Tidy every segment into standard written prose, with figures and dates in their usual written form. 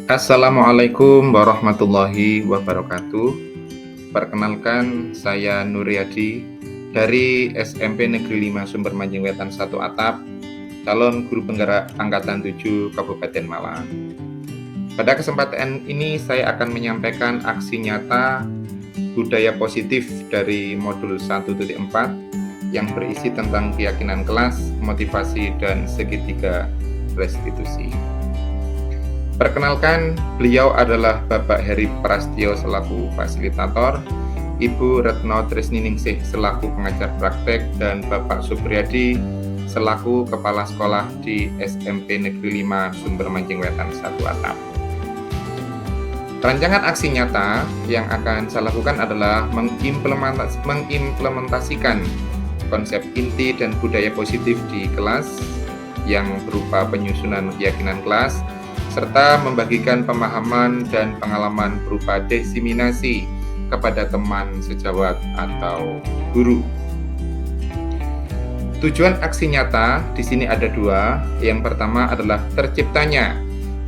Assalamualaikum warahmatullahi wabarakatuh. Perkenalkan, saya Nuryadi dari SMP Negeri 5 Sumber Manjing Wetan 1 Atap, calon guru penggerak Angkatan 7 Kabupaten Malang. Pada kesempatan ini saya akan menyampaikan aksi nyata budaya positif dari modul 1.4 yang berisi tentang keyakinan kelas, motivasi, dan segitiga restitusi. Perkenalkan, beliau adalah Bapak Heri Prastio selaku fasilitator, Ibu Retno Trisningsih selaku pengajar praktek, dan Bapak Supriyadi selaku kepala sekolah di SMP Negeri 5 Sumber Manjing Wetan 1 Atap. Rancangan aksi nyata yang akan saya lakukan adalah mengimplementasikan konsep inti dan budaya positif di kelas yang berupa penyusunan keyakinan kelas, serta membagikan pemahaman dan pengalaman berupa diseminasi kepada teman sejawat atau guru. Tujuan aksi nyata di sini ada dua. Yang pertama adalah terciptanya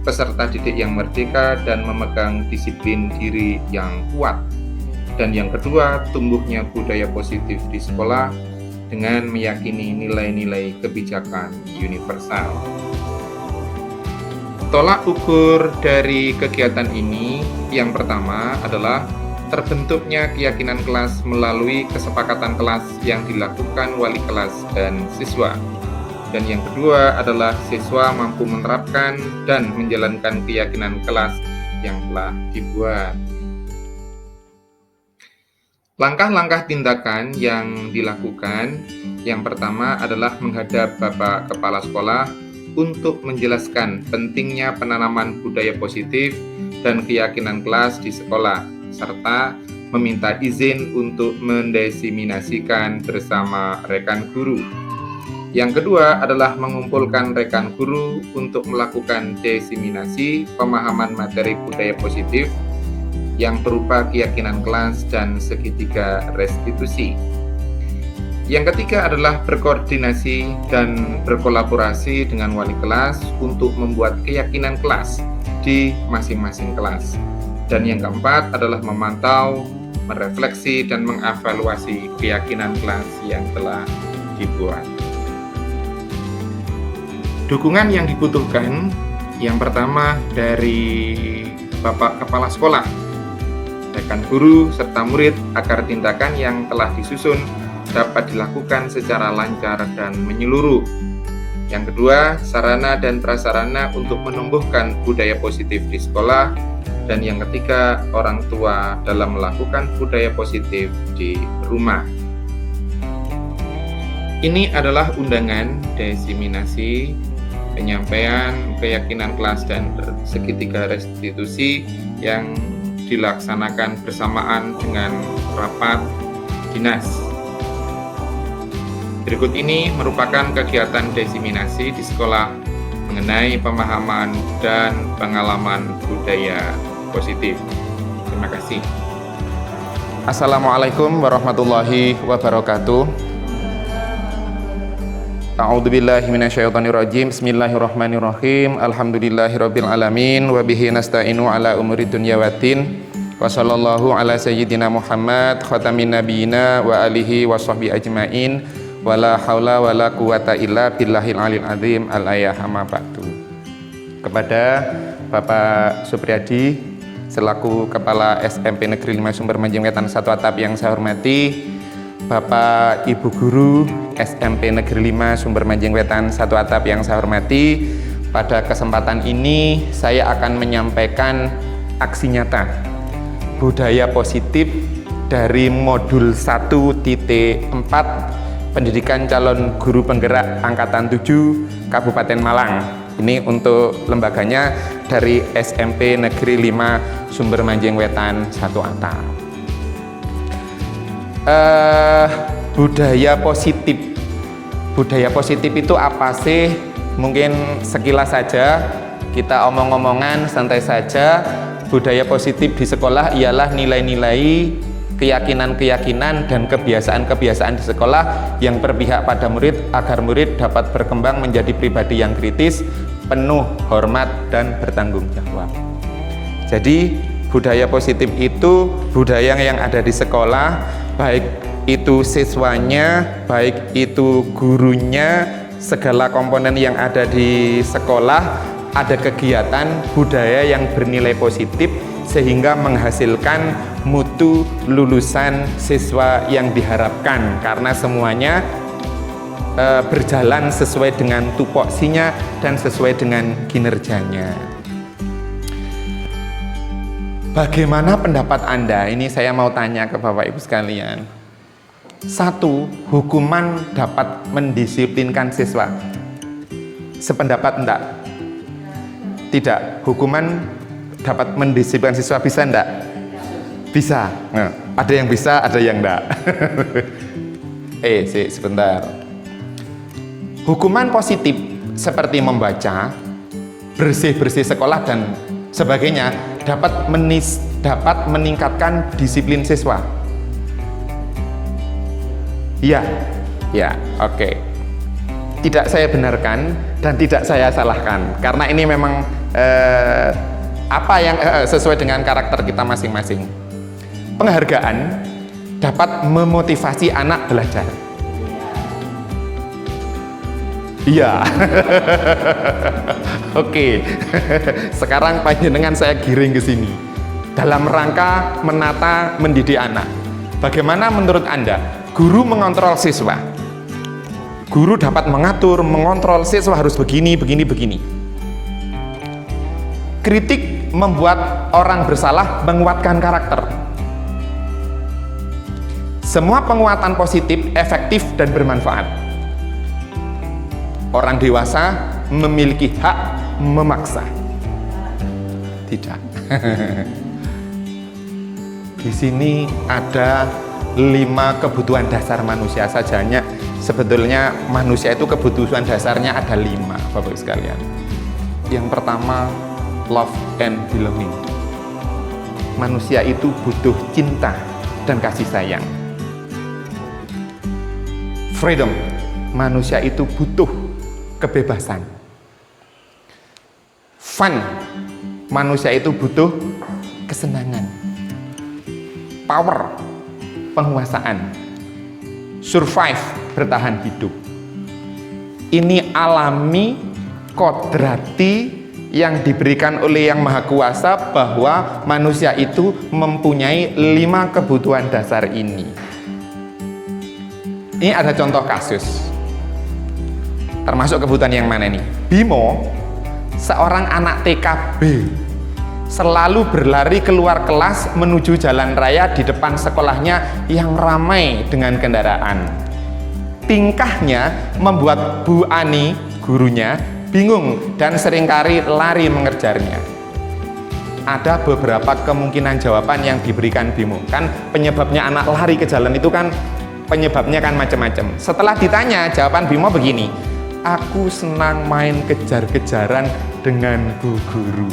peserta didik yang merdeka dan memegang disiplin diri yang kuat. Dan yang kedua, tumbuhnya budaya positif di sekolah dengan meyakini nilai-nilai kebijakan universal. Tolak ukur dari kegiatan ini yang pertama adalah terbentuknya keyakinan kelas melalui kesepakatan kelas yang dilakukan wali kelas dan siswa. Dan yang kedua adalah siswa mampu menerapkan dan menjalankan keyakinan kelas yang telah dibuat. Langkah-langkah tindakan yang dilakukan yang pertama adalah menghadap Bapak Kepala Sekolah untuk menjelaskan pentingnya penanaman budaya positif dan keyakinan kelas di sekolah, serta meminta izin untuk mendiseminasikan bersama rekan guru. Yang kedua adalah mengumpulkan rekan guru untuk melakukan diseminasi pemahaman materi budaya positif yang berupa keyakinan kelas dan segitiga restitusi. Yang ketiga adalah berkoordinasi dan berkolaborasi dengan wali kelas untuk membuat keyakinan kelas di masing-masing kelas. Dan yang keempat adalah memantau, merefleksi, dan mengevaluasi keyakinan kelas yang telah dibuat. Dukungan yang dibutuhkan yang pertama dari Bapak Kepala Sekolah, rekan guru, serta murid agar tindakan yang telah disusun dapat dilakukan secara lancar dan menyeluruh. Yang kedua, sarana dan prasarana untuk menumbuhkan budaya positif di sekolah. Dan yang ketiga, orang tua dalam melakukan budaya positif di rumah. Ini adalah undangan diseminasi penyampaian keyakinan kelas dan segitiga restitusi yang dilaksanakan bersamaan dengan rapat dinas. Berikut ini merupakan kegiatan diseminasi di sekolah mengenai pemahaman dan pengalaman budaya positif. Terima kasih. Assalamualaikum warahmatullahi wabarakatuh. A'udzubillahi minasyaitonirrajim. Bismillahirrahmanirrahim. Alhamdulillahirabbil alamin wa bihi nasta'inu ala umuri dunya waddin. Wa sallallahu ala sayyidina Muhammad khatamin nabiyina wa alihi wa sahbihi ajmain. Wala haula wala quwata illa billahil alil azim. Al-ayah amma ba'du. Kepada Bapak Supriyadi selaku Kepala SMP Negeri 5 Sumber Manjing Wetan 1 Atap yang saya hormati, Bapak Ibu Guru SMP Negeri 5 Sumber Manjing Wetan 1 Atap yang saya hormati, pada kesempatan ini saya akan menyampaikan aksi nyata budaya positif dari modul 1.4 Pendidikan Calon Guru Penggerak Angkatan 7 Kabupaten Malang. Ini untuk lembaganya dari SMP Negeri 5 Sumber Manjing Wetan 1 Atap. Budaya positif. Budaya positif itu apa sih? Mungkin sekilas saja kita omong-omongan santai saja. Budaya positif di sekolah ialah nilai-nilai, keyakinan-keyakinan dan kebiasaan-kebiasaan di sekolah yang berpihak pada murid agar murid dapat berkembang menjadi pribadi yang kritis, penuh hormat dan bertanggung jawab. Jadi budaya positif itu budaya yang ada di sekolah, baik itu siswanya, baik itu gurunya, segala komponen yang ada di sekolah, ada kegiatan budaya yang bernilai positif sehingga menghasilkan mutu lulusan siswa yang diharapkan, karena semuanya berjalan sesuai dengan tupoksinya dan sesuai dengan kinerjanya. Bagaimana pendapat Anda? Ini saya mau tanya ke Bapak Ibu sekalian. Satu, hukuman dapat mendisiplinkan siswa. Sependapat enggak? Tidak. Hukuman dapat mendisiplinkan siswa, bisa enggak? Bisa. Nah, ada yang bisa, ada yang enggak. Sebentar. Hukuman positif seperti membaca, bersih-bersih sekolah dan sebagainya dapat meningkatkan disiplin siswa. Iya, ya, oke. Tidak saya benarkan dan tidak saya salahkan, karena ini memang apa yang sesuai dengan karakter kita masing-masing. Penghargaan dapat memotivasi anak belajar. Iya. Oke. Sekarang panjenengan saya giring ke sini dalam rangka menata mendidik anak. Bagaimana menurut Anda guru mengontrol siswa? Guru dapat mengatur, mengontrol siswa harus begini, begini, begini. Kritik membuat orang bersalah, menguatkan karakter. Semua penguatan positif efektif dan bermanfaat. Orang dewasa memiliki hak memaksa. Tidak. Di sini ada 5 kebutuhan dasar manusia sajanya. Sebetulnya manusia itu kebutuhan dasarnya ada 5, Bapak sekalian. Yang pertama, love and belonging. Manusia itu butuh cinta dan kasih sayang. Freedom. Manusia itu butuh kebebasan. Fun. Manusia itu butuh kesenangan. Power. Penguasaan. Survive. Bertahan hidup. Ini alami, kodrati yang diberikan oleh Yang Maha Kuasa, bahwa manusia itu mempunyai 5 kebutuhan dasar ini. Ini ada contoh kasus. Termasuk kebutuhan yang mana nih? Bimo, seorang anak TKB, selalu berlari keluar kelas menuju jalan raya di depan sekolahnya yang ramai dengan kendaraan. Tingkahnya membuat Bu Ani, gurunya, bingung dan seringkali lari mengejarnya. Ada beberapa kemungkinan jawaban yang diberikan Bimo. Kan penyebabnya anak lari ke jalan itu kan penyebabnya kan macam-macam. Setelah ditanya, jawaban Bimo begini: aku senang main kejar-kejaran dengan Bu Guru.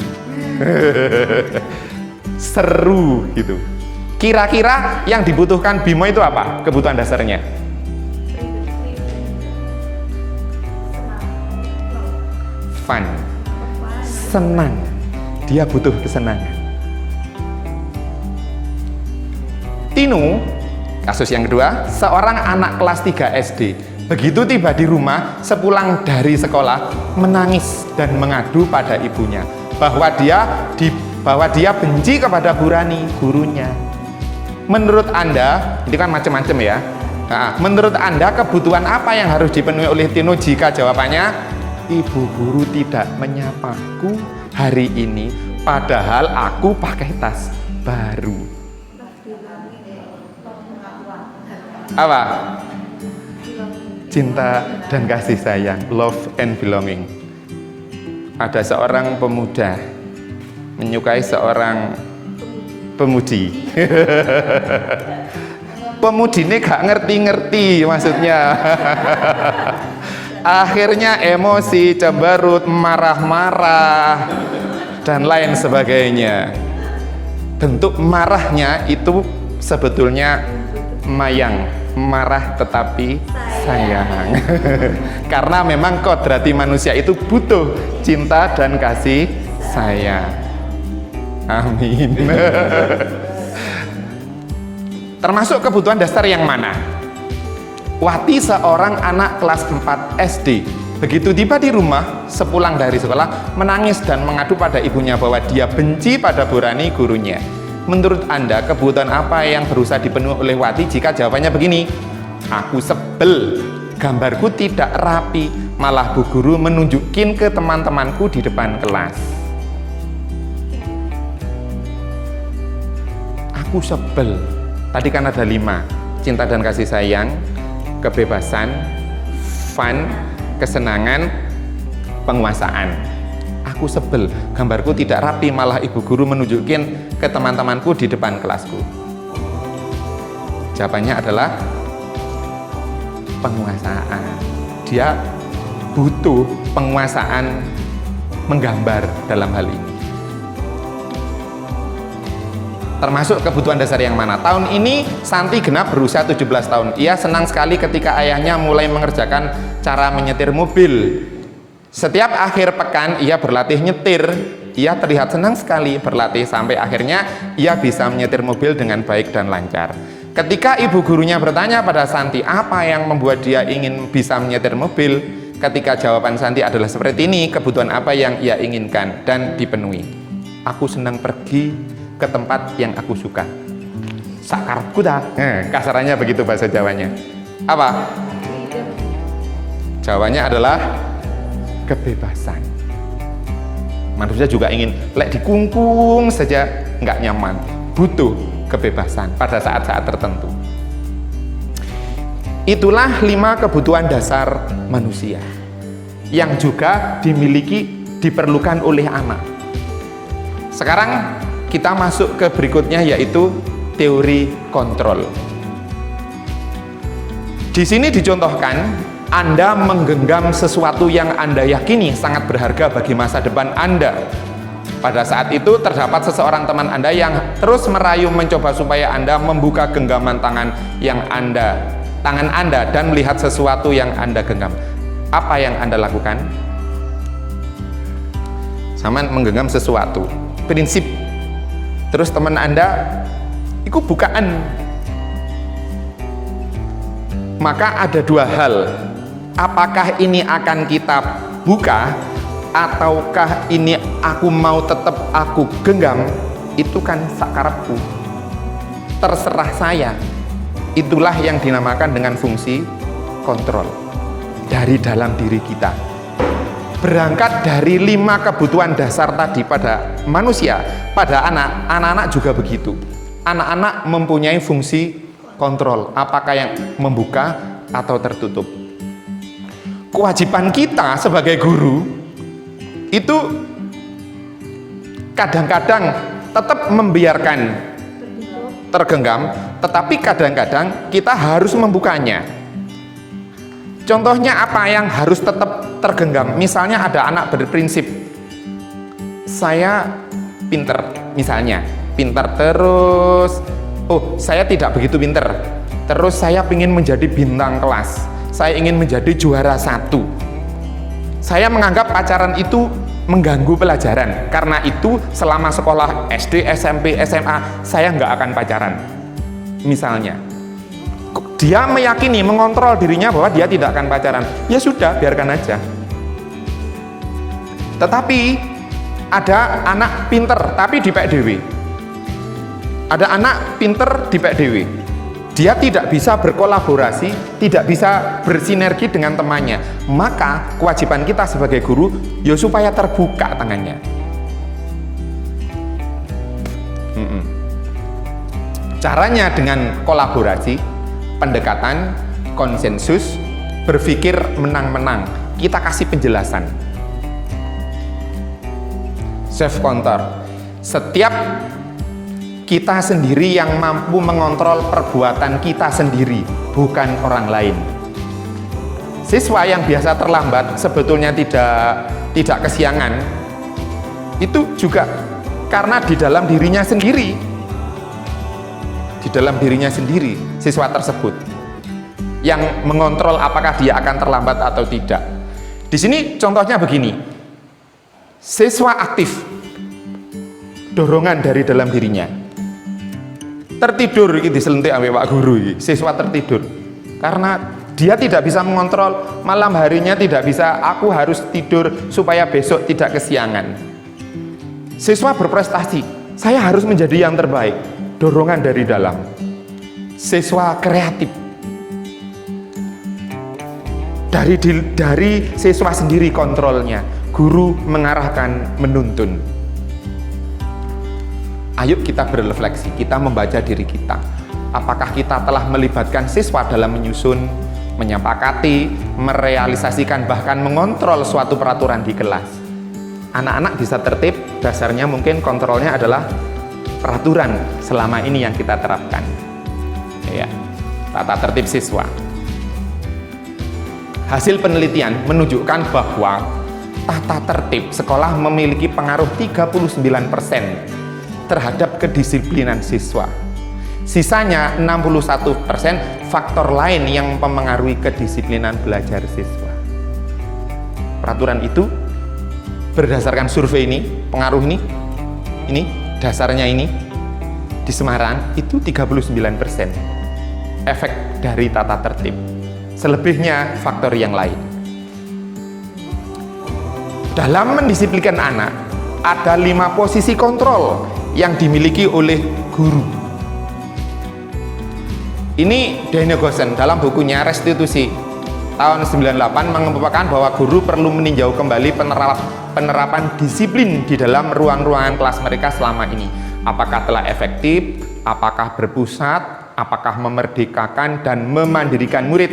Seru gitu. Kira-kira yang dibutuhkan Bimo itu apa? Kebutuhan dasarnya? Fun. Senang. Dia butuh kesenangan. Tinu, kasus yang kedua, seorang anak kelas 3 SD. Begitu tiba di rumah, sepulang dari sekolah, menangis dan mengadu pada ibunya bahwa dia benci kepada Bu Rani, gurunya. Menurut Anda, ini kan macam-macam ya. Nah, menurut Anda kebutuhan apa yang harus dipenuhi oleh Tino jika jawabannya ibu guru tidak menyapaku hari ini padahal aku pakai tas baru? Apa? Cinta dan kasih sayang, love and belonging. Ada seorang pemuda menyukai seorang pemudi. Pemudi ini gak ngerti-ngerti maksudnya. Akhirnya emosi, cemberut, marah-marah dan lain sebagainya. Bentuk marahnya itu sebetulnya mayang, marah tetapi sayang. Karena memang kodrati manusia itu butuh cinta dan kasih sayang. Amin. Termasuk kebutuhan dasar yang mana? Wati seorang anak kelas 4 SD. Begitu tiba di rumah, sepulang dari sekolah, menangis dan mengadu pada ibunya bahwa dia benci pada Burani gurunya. Menurut Anda, kebutuhan apa yang berusaha dipenuhi oleh Wati jika jawabannya begini? Aku sebel, gambarku tidak rapi, malah Bu Guru menunjukin ke teman-temanku di depan kelas. Aku sebel. Tadi kan ada 5, cinta dan kasih sayang, kebebasan, fun, kesenangan, penguasaan. Aku sebel, gambarku tidak rapi, malah ibu guru menunjukin ke teman-temanku di depan kelasku. Jawabannya adalah penguasaan. Dia butuh penguasaan menggambar dalam hal ini. Termasuk kebutuhan dasar yang mana? Tahun ini Santi genap berusia 17 tahun. Ia senang sekali ketika ayahnya mulai mengerjakan cara menyetir mobil. Setiap akhir pekan ia berlatih nyetir. Ia terlihat senang sekali berlatih sampai akhirnya ia bisa menyetir mobil dengan baik dan lancar. Ketika ibu gurunya bertanya pada Santi apa yang membuat dia ingin bisa menyetir mobil, ketika jawaban Santi adalah seperti ini, kebutuhan apa yang ia inginkan dan dipenuhi. Aku senang pergi ke tempat yang aku suka. Sakarepku dah. Kasarannya begitu bahasa Jawanya. Apa? Jawabannya adalah kebebasan. Manusia juga ingin lek dikungkung saja nggak nyaman, butuh kebebasan pada saat-saat tertentu. Itulah 5 kebutuhan dasar manusia yang juga diperlukan oleh anak. Sekarang kita masuk ke berikutnya, yaitu teori kontrol. Di sini dicontohkan, Anda menggenggam sesuatu yang Anda yakini sangat berharga bagi masa depan Anda. Pada saat itu terdapat seseorang teman Anda yang terus merayu mencoba supaya Anda membuka genggaman tangan Anda dan melihat sesuatu yang Anda genggam. Apa yang Anda lakukan? Sama menggenggam sesuatu. Prinsip. Terus teman Anda itu bukaan. Maka ada 2 hal. Apakah ini akan kita buka ataukah ini aku mau tetap aku genggam? Itu kan sakarepku. Terserah saya. Itulah yang dinamakan dengan fungsi kontrol dari dalam diri kita. Berangkat dari 5 kebutuhan dasar tadi pada manusia, pada anak-anak juga begitu. Anak-anak mempunyai fungsi kontrol, apakah yang membuka atau tertutup. Kewajiban kita sebagai guru itu kadang-kadang tetap membiarkan tergenggam, tetapi kadang-kadang kita harus membukanya. Contohnya apa yang harus tetap tergenggam? Misalnya ada anak berprinsip, saya pinter, misalnya pinter terus, oh saya tidak begitu pinter, terus saya ingin menjadi bintang kelas, saya ingin menjadi juara 1. Saya menganggap pacaran itu mengganggu pelajaran, karena itu selama sekolah SD, SMP, SMA saya nggak akan pacaran. Misalnya dia meyakini, mengontrol dirinya bahwa dia tidak akan pacaran, ya sudah, biarkan aja. Tetapi ada anak pinter tapi dipek dewe. Ada anak pinter dipek dewe. Dia tidak bisa berkolaborasi, tidak bisa bersinergi dengan temannya. Maka kewajiban kita sebagai guru ya supaya terbuka tangannya. Caranya dengan kolaborasi, pendekatan, konsensus, berpikir menang-menang. Kita kasih penjelasan. Self control. Setiap kita sendiri yang mampu mengontrol perbuatan kita sendiri, bukan orang lain. Siswa yang biasa terlambat sebetulnya tidak kesiangan. Itu juga karena di dalam dirinya sendiri. Di dalam dirinya sendiri siswa tersebut yang mengontrol apakah dia akan terlambat atau tidak. Di sini contohnya begini. Siswa aktif dorongan dari dalam dirinya. Tertidur iki diselentik ambek Pak Guru iki, siswa tertidur. Karena dia tidak bisa mengontrol malam harinya, tidak bisa, aku harus tidur supaya besok tidak kesiangan. Siswa berprestasi, saya harus menjadi yang terbaik, dorongan dari dalam. Siswa kreatif, dari siswa sendiri kontrolnya, guru mengarahkan, menuntun. Ayo kita berrefleksi, kita membaca diri kita. Apakah kita telah melibatkan siswa dalam menyusun, menyepakati, merealisasikan, bahkan mengontrol suatu peraturan di kelas? Anak-anak bisa tertib, dasarnya mungkin kontrolnya adalah peraturan selama ini yang kita terapkan. Ya, tata tertib siswa. Hasil penelitian menunjukkan bahwa tata tertib sekolah memiliki pengaruh 39% terhadap kedisiplinan siswa. Sisanya 61% faktor lain yang mempengaruhi kedisiplinan belajar siswa. Peraturan itu berdasarkan survei ini, pengaruh ini dasarnya ini di Semarang itu 39% efek dari tata tertib. Selebihnya faktor yang lain. Dalam mendisiplinkan anak, ada 5 posisi kontrol yang dimiliki oleh guru. Ini Daniel Goosen dalam bukunya Restitusi tahun 98 mengemukakan bahwa guru perlu meninjau kembali penerapan disiplin di dalam ruang-ruangan kelas mereka selama ini. Apakah telah efektif, apakah berpusat, apakah memerdekakan dan memandirikan murid,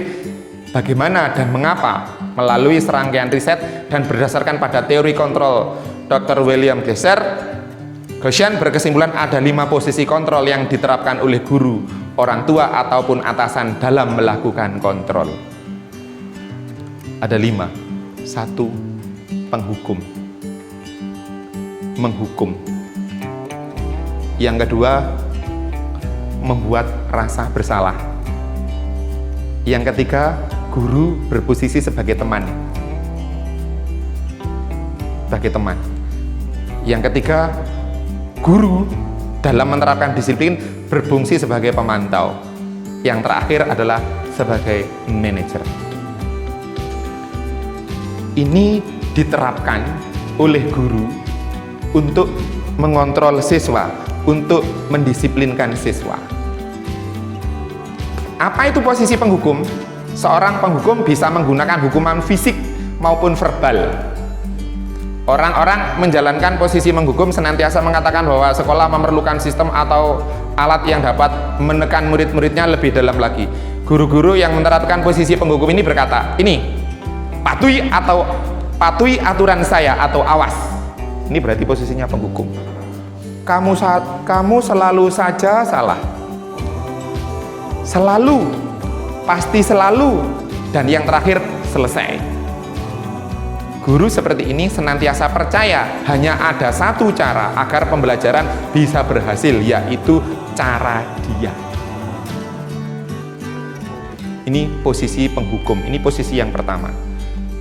bagaimana dan mengapa. Melalui serangkaian riset dan berdasarkan pada teori kontrol Dr. William Goosen berkesimpulan ada 5 posisi kontrol yang diterapkan oleh guru, orang tua ataupun atasan dalam melakukan kontrol. Ada 5. 1. Penghukum, menghukum. Yang kedua, membuat rasa bersalah. Yang ketiga, guru berposisi sebagai teman. Yang ketiga, guru dalam menerapkan disiplin berfungsi sebagai pemantau. Yang terakhir adalah sebagai manajer. Ini diterapkan oleh guru untuk mengontrol siswa, untuk mendisiplinkan siswa. Apa itu posisi penghukum? Seorang penghukum bisa menggunakan hukuman fisik maupun verbal. Orang-orang menjalankan posisi menghukum senantiasa mengatakan bahwa sekolah memerlukan sistem atau alat yang dapat menekan murid-muridnya lebih dalam lagi. Guru-guru yang menerapkan posisi penghukum ini berkata, ini patuhi aturan saya atau awas. Ini berarti posisinya penghukum. Kamu selalu saja salah. Selalu, pasti selalu, dan yang terakhir selesai. Guru seperti ini senantiasa percaya hanya ada satu cara agar pembelajaran bisa berhasil, yaitu cara dia. Ini posisi penghukum, ini posisi yang pertama.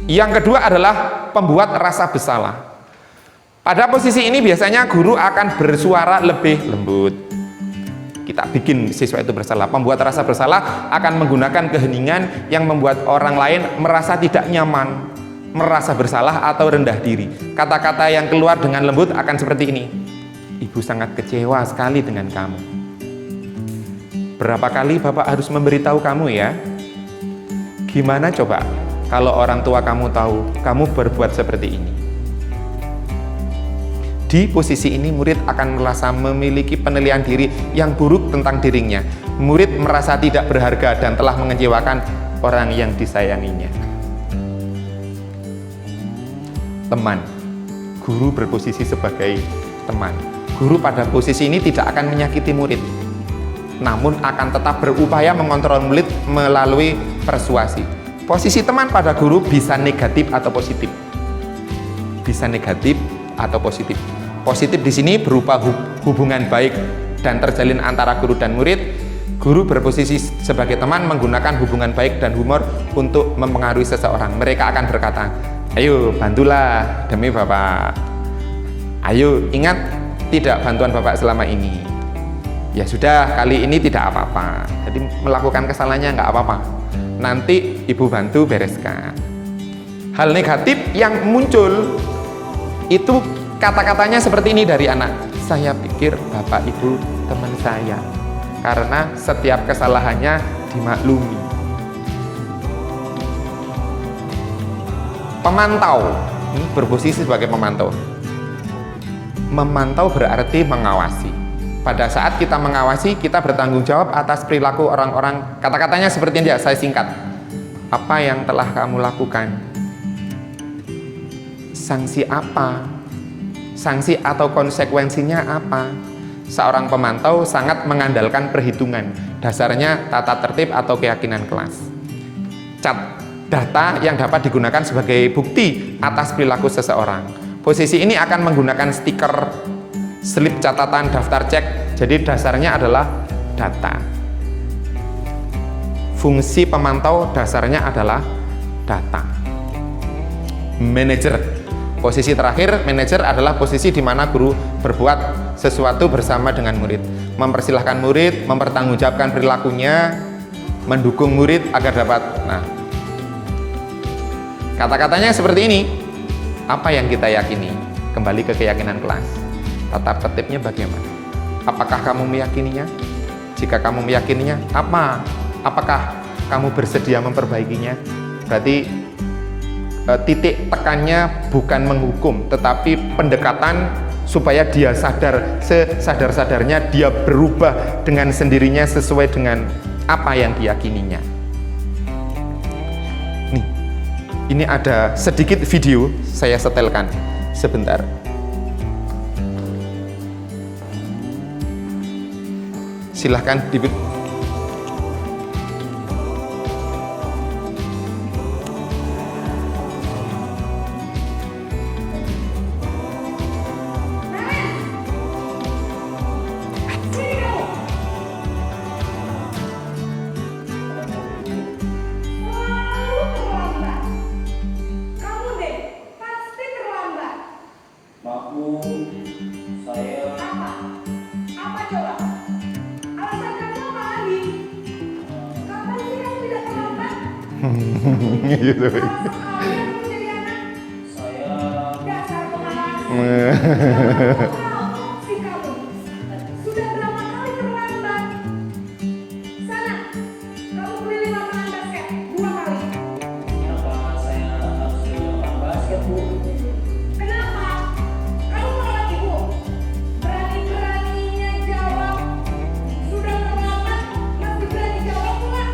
Yang kedua adalah pembuat rasa bersalah. Pada posisi ini biasanya guru akan bersuara lebih lembut. Kita bikin siswa itu bersalah. Pembuat rasa bersalah akan menggunakan keheningan yang membuat orang lain merasa tidak nyaman, merasa bersalah atau rendah diri. Kata-kata yang keluar dengan lembut akan seperti ini. Ibu sangat kecewa sekali dengan kamu. Berapa kali Bapak harus memberitahu kamu ya? Gimana coba kalau orang tua kamu tahu kamu berbuat seperti ini? Di posisi ini murid akan merasa memiliki penilaian diri yang buruk tentang dirinya. Murid merasa tidak berharga dan telah mengecewakan orang yang disayanginya. Teman, guru berposisi sebagai teman. Guru pada posisi ini tidak akan menyakiti murid, namun akan tetap berupaya mengontrol murid melalui persuasi. Posisi teman pada guru bisa negatif atau positif. Bisa negatif atau positif. Positif di sini berupa hubungan baik dan terjalin antara guru dan murid. Guru berposisi sebagai teman menggunakan hubungan baik dan humor untuk mempengaruhi seseorang. Mereka akan berkata, ayo bantulah demi Bapak. Ayo ingat, tidak bantuan Bapak selama ini. Ya sudah, kali ini tidak apa-apa. Jadi melakukan kesalahannya nggak apa-apa. Nanti Ibu bantu bereskan. Hal negatif yang muncul itu kata-katanya seperti ini dari anak. Saya pikir Bapak Ibu teman saya, karena setiap kesalahannya dimaklumi. Pemantau, ini berposisi sebagai pemantau. Memantau berarti mengawasi. Pada saat kita mengawasi, kita bertanggung jawab atas perilaku orang-orang. Kata-katanya seperti ini, saya singkat. Apa yang telah kamu lakukan? Sanksi apa? Sanksi atau konsekuensinya apa? Seorang pemantau sangat mengandalkan perhitungan. Dasarnya tata tertib atau keyakinan kelas. Data yang dapat digunakan sebagai bukti atas perilaku seseorang. Posisi ini akan menggunakan stiker, slip catatan, daftar cek. Jadi dasarnya adalah data. Fungsi pemantau dasarnya adalah data. Manajer. Posisi terakhir, manajer adalah posisi di mana guru berbuat sesuatu bersama dengan murid. Mempersilahkan murid, mempertanggungjawabkan perilakunya, mendukung murid agar dapat. Nah, kata-katanya seperti ini. Apa yang kita yakini? Kembali ke keyakinan kelas. Tata tertibnya bagaimana? Apakah kamu meyakininya? Jika kamu meyakininya, apakah kamu bersedia memperbaikinya? Berarti titik tekannya bukan menghukum, tetapi pendekatan supaya dia sadar, sesadar-sadarnya dia berubah dengan sendirinya sesuai dengan apa yang diyakininya. Nih, ini ada sedikit video, saya setelkan sebentar. Silahkan gitu. Sudah berapa kali terlambat? Sana, kamu keliling lapangan basket 2 kali. Kenapa saya harus ke lapangan basket, Bu? Kenapa? Kamu menolak ibu? Berani-beraninya jawab. Sudah terlambat, masih berani jawab pula.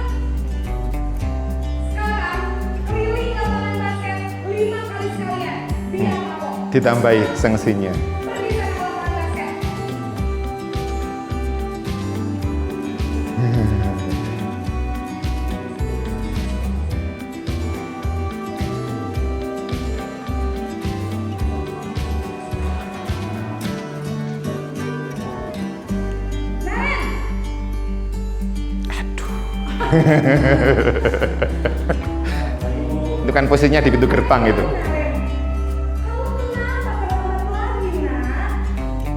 Sekarang keliling lapangan basket 5 kali sekalian. Biar kapok. Ditambahi sanksinya. Pergi sana ke lapangan basket. Naren, Itu kan posisinya di pintu gerbang itu. Naren. Kamu kenapa terlambat lagi, nak?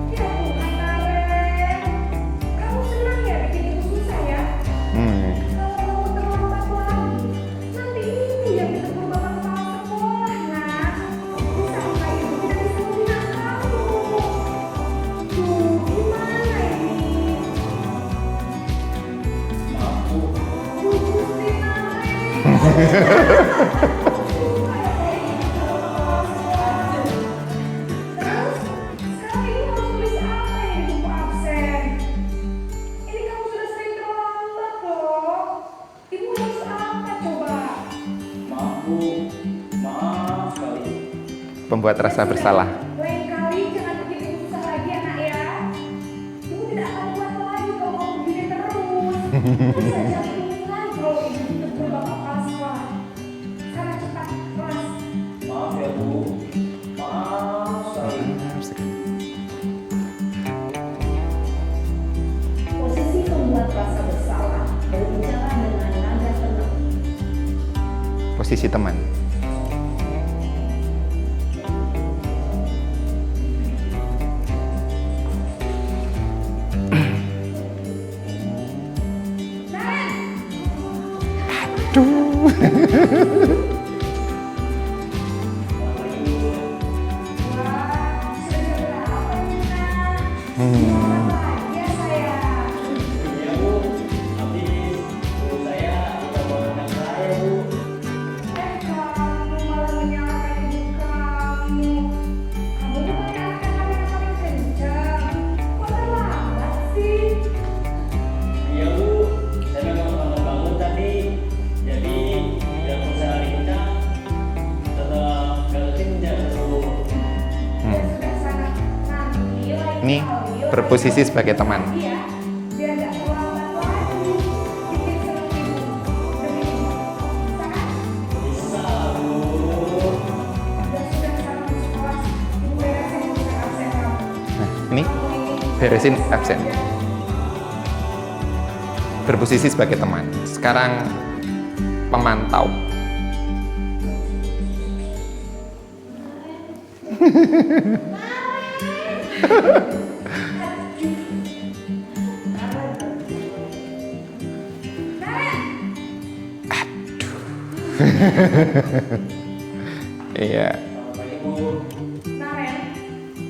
Ya Tuhan, Naren. Kamu senang ya bikin ibu susah ya? Kalau kamu terlambat lagi, nanti ibu yang ditegur bapak kepala sekolah, nak. Disangka ibu tidak bisa membina kamu. Tuh, gimana ini? Maaf, Bu. Tuh, Gusti Naren. Terus, sekarang ibu harus tulis apa ya di buku absen? Ini kamu sudah sering terlambat loh. Ibu harus apa coba? Maaf, Bu. Maaf sekali. Pembuat rasa bersalah. Lain kali jangan bikin ibu susah lagi ya, nak ya. Ibu tidak akan kuat lagi kalau kamu begini terus. Bisa jantungan kalau ibu ditegur bapak kepala sekolah. Sana cepat kelas. Maaf ya, Bu. Maaf sekali. Posisi membuat rasa bersalah berbicara dengan nada tenang. Posisi teman. Ini berposisi sebagai teman. Iya, biar nggak terlambat lagi. Bikin seneng ibu. Demi ibu. Bisa kan? Bisa, Bu. Sudah sekarang masuk kelas. Ibu beresin tulisan absen kamu. Nah, ini Kamu ini beresin absen. Berposisi sebagai teman. Sekarang pemantau. Iya. Selamat pagi, Bu. Naren,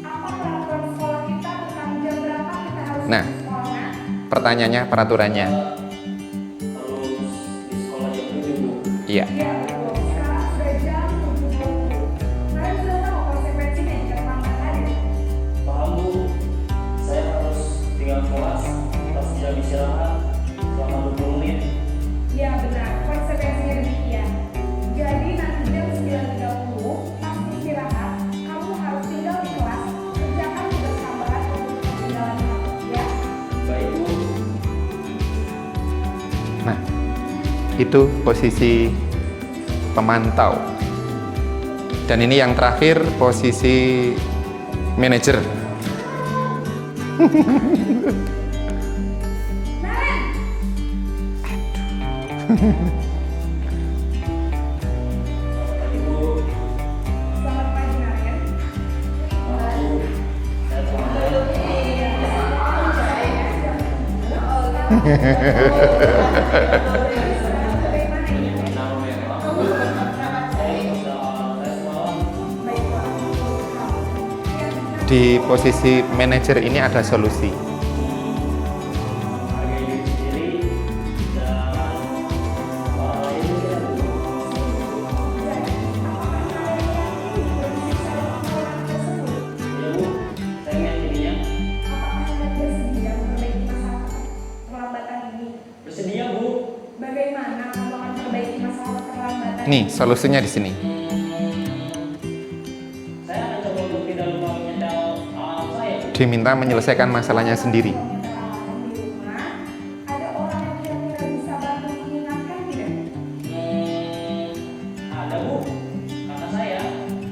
apa peraturan sekolah kita tentang jam berapa kita harus Nah. masuk sekolah? Pertanyaannya, peraturannya. Terus di sekolah jam 7, Bu. Iya. Iya betul, sekarang sudah jam 7.20. Naren sudah tahu konsekuensinya jika terlambat tadi. Paham, Bu. Saya harus tinggal kelas, pas jam istirahat selama 20 menit. Iya benar, konsekuensinya demikian. Jadi nanti jam 9.30 pas istirahat, kamu harus tinggal di kelas, kerjakan tugas tambahan untuk ketinggalan kamu, ya. Baik, Bu. Nah, itu posisi pemantau. Dan ini yang terakhir posisi manajer. Naren, Pagi, Bu. selamat pagi Naren. Maaf, Bu. Saya terlambat. Di posisi manajer ini ada solusi. Hargai diri sendiri dan orang lain juga, Bu. Iya, Bu. Saya meyakininya. Bersedia, Bu. Bagaimana kamu akan perbaiki masalah keterlambatan? Nih, solusinya di sini. Saya akan coba untuk tidak lupa menyetel alarm saya, Bu. Diminta menyelesaikan masalahnya sendiri. Ada orang yang kira-kira bisa bantu mengingatkan tidak? Ada, Bu. Kakak saya,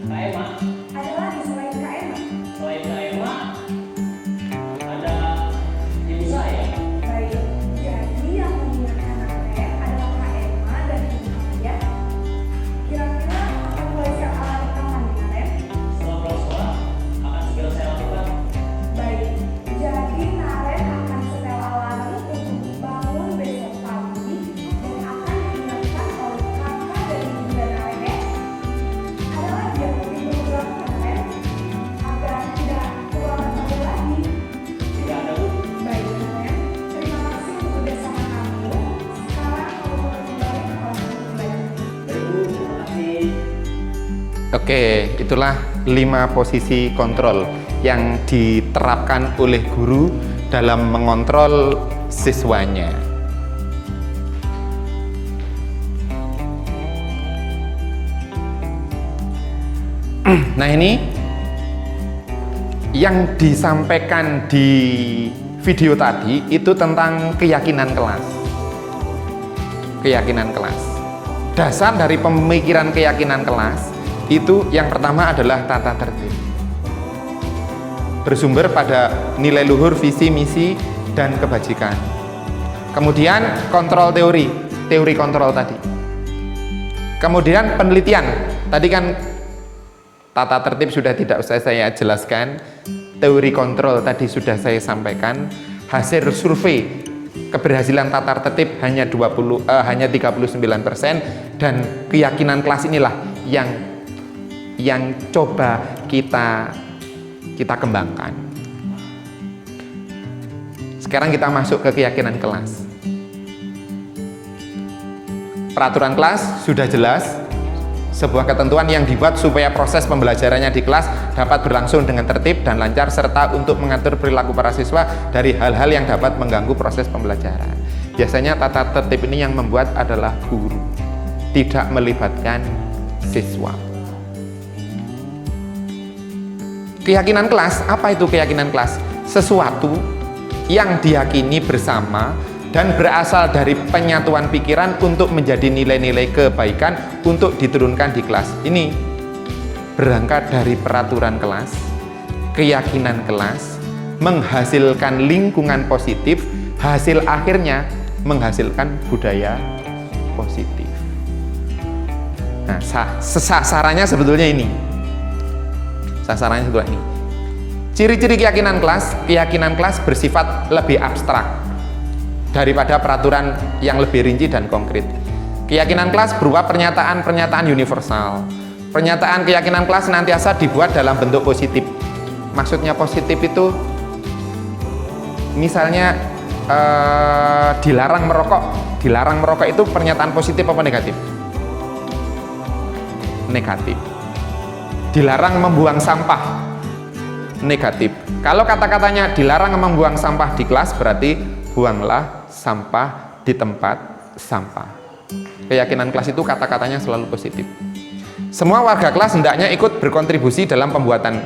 Kak Emma. Ada lagi selain Kak Emma? Selain Kak Emma, ada ibu saya. Baik, jadi yang mengingatkan Naren adalah Kak Emma dan Ibu Maria. Kira-kira akan mulai siap alarm kapan nih Naren? Setelah pulang sekolah, akan segera saya lakukan. Baik, jadi Naren akan setel alarm untuk bangun besok pagi dan akan diingatkan oleh kakak dan ibunda Naren ya. Ada lagi yang mungkin perlu dilakukan Naren agar tidak terlambat lagi. Tidak ada, Bu. Baik Naren, terima kasih untuk kerjasama kamu. Sekarang kamu boleh kembali ke kelas untuk belajar. Baik, Bu. Terima kasih. Oke, itulah 5 posisi kontrol yang diterapkan oleh guru dalam mengontrol siswanya. Nah, ini yang disampaikan di video tadi itu tentang keyakinan kelas. Keyakinan kelas. Dasar dari pemikiran keyakinan kelas itu yang pertama adalah tata tertib. Bersumber pada nilai luhur, visi, misi, dan kebajikan. Kemudian kontrol teori, teori kontrol tadi. Kemudian penelitian. Tadi kan tata tertib sudah tidak usah saya jelaskan. Teori kontrol tadi sudah saya sampaikan. Hasil survei keberhasilan tata tertib hanya 39% dan keyakinan kelas inilah yang coba kita kembangkan. Sekarang kita masuk ke keyakinan kelas. Peraturan kelas sudah jelas, sebuah ketentuan yang dibuat supaya proses pembelajarannya di kelas dapat berlangsung dengan tertib dan lancar serta untuk mengatur perilaku para siswa dari hal-hal yang dapat mengganggu proses pembelajaran. Biasanya tata tertib ini yang membuat adalah guru, tidak melibatkan siswa. Keyakinan kelas, apa itu keyakinan kelas? sesuatu yang diyakini bersama dan berasal dari penyatuan pikiran untuk menjadi nilai-nilai kebaikan untuk diturunkan di kelas. Ini berangkat dari peraturan kelas, keyakinan kelas, menghasilkan lingkungan positif, hasil akhirnya menghasilkan budaya positif. Nah, sasarannya sebetulnya ini. Sasarannya sebetulnya ini. Ciri-ciri keyakinan kelas bersifat lebih abstrak daripada peraturan yang lebih rinci dan konkret. Keyakinan kelas berupa pernyataan-pernyataan universal. Pernyataan keyakinan kelas senantiasa dibuat dalam bentuk positif. Maksudnya positif itu misalnya dilarang merokok. Dilarang merokok itu pernyataan positif apa negatif? Negatif. Dilarang membuang sampah. Negatif. Kalau kata-katanya dilarang membuang sampah di kelas, berarti buanglah sampah di tempat sampah. Keyakinan kelas itu kata-katanya selalu positif. Semua warga kelas hendaknya ikut berkontribusi dalam pembuatan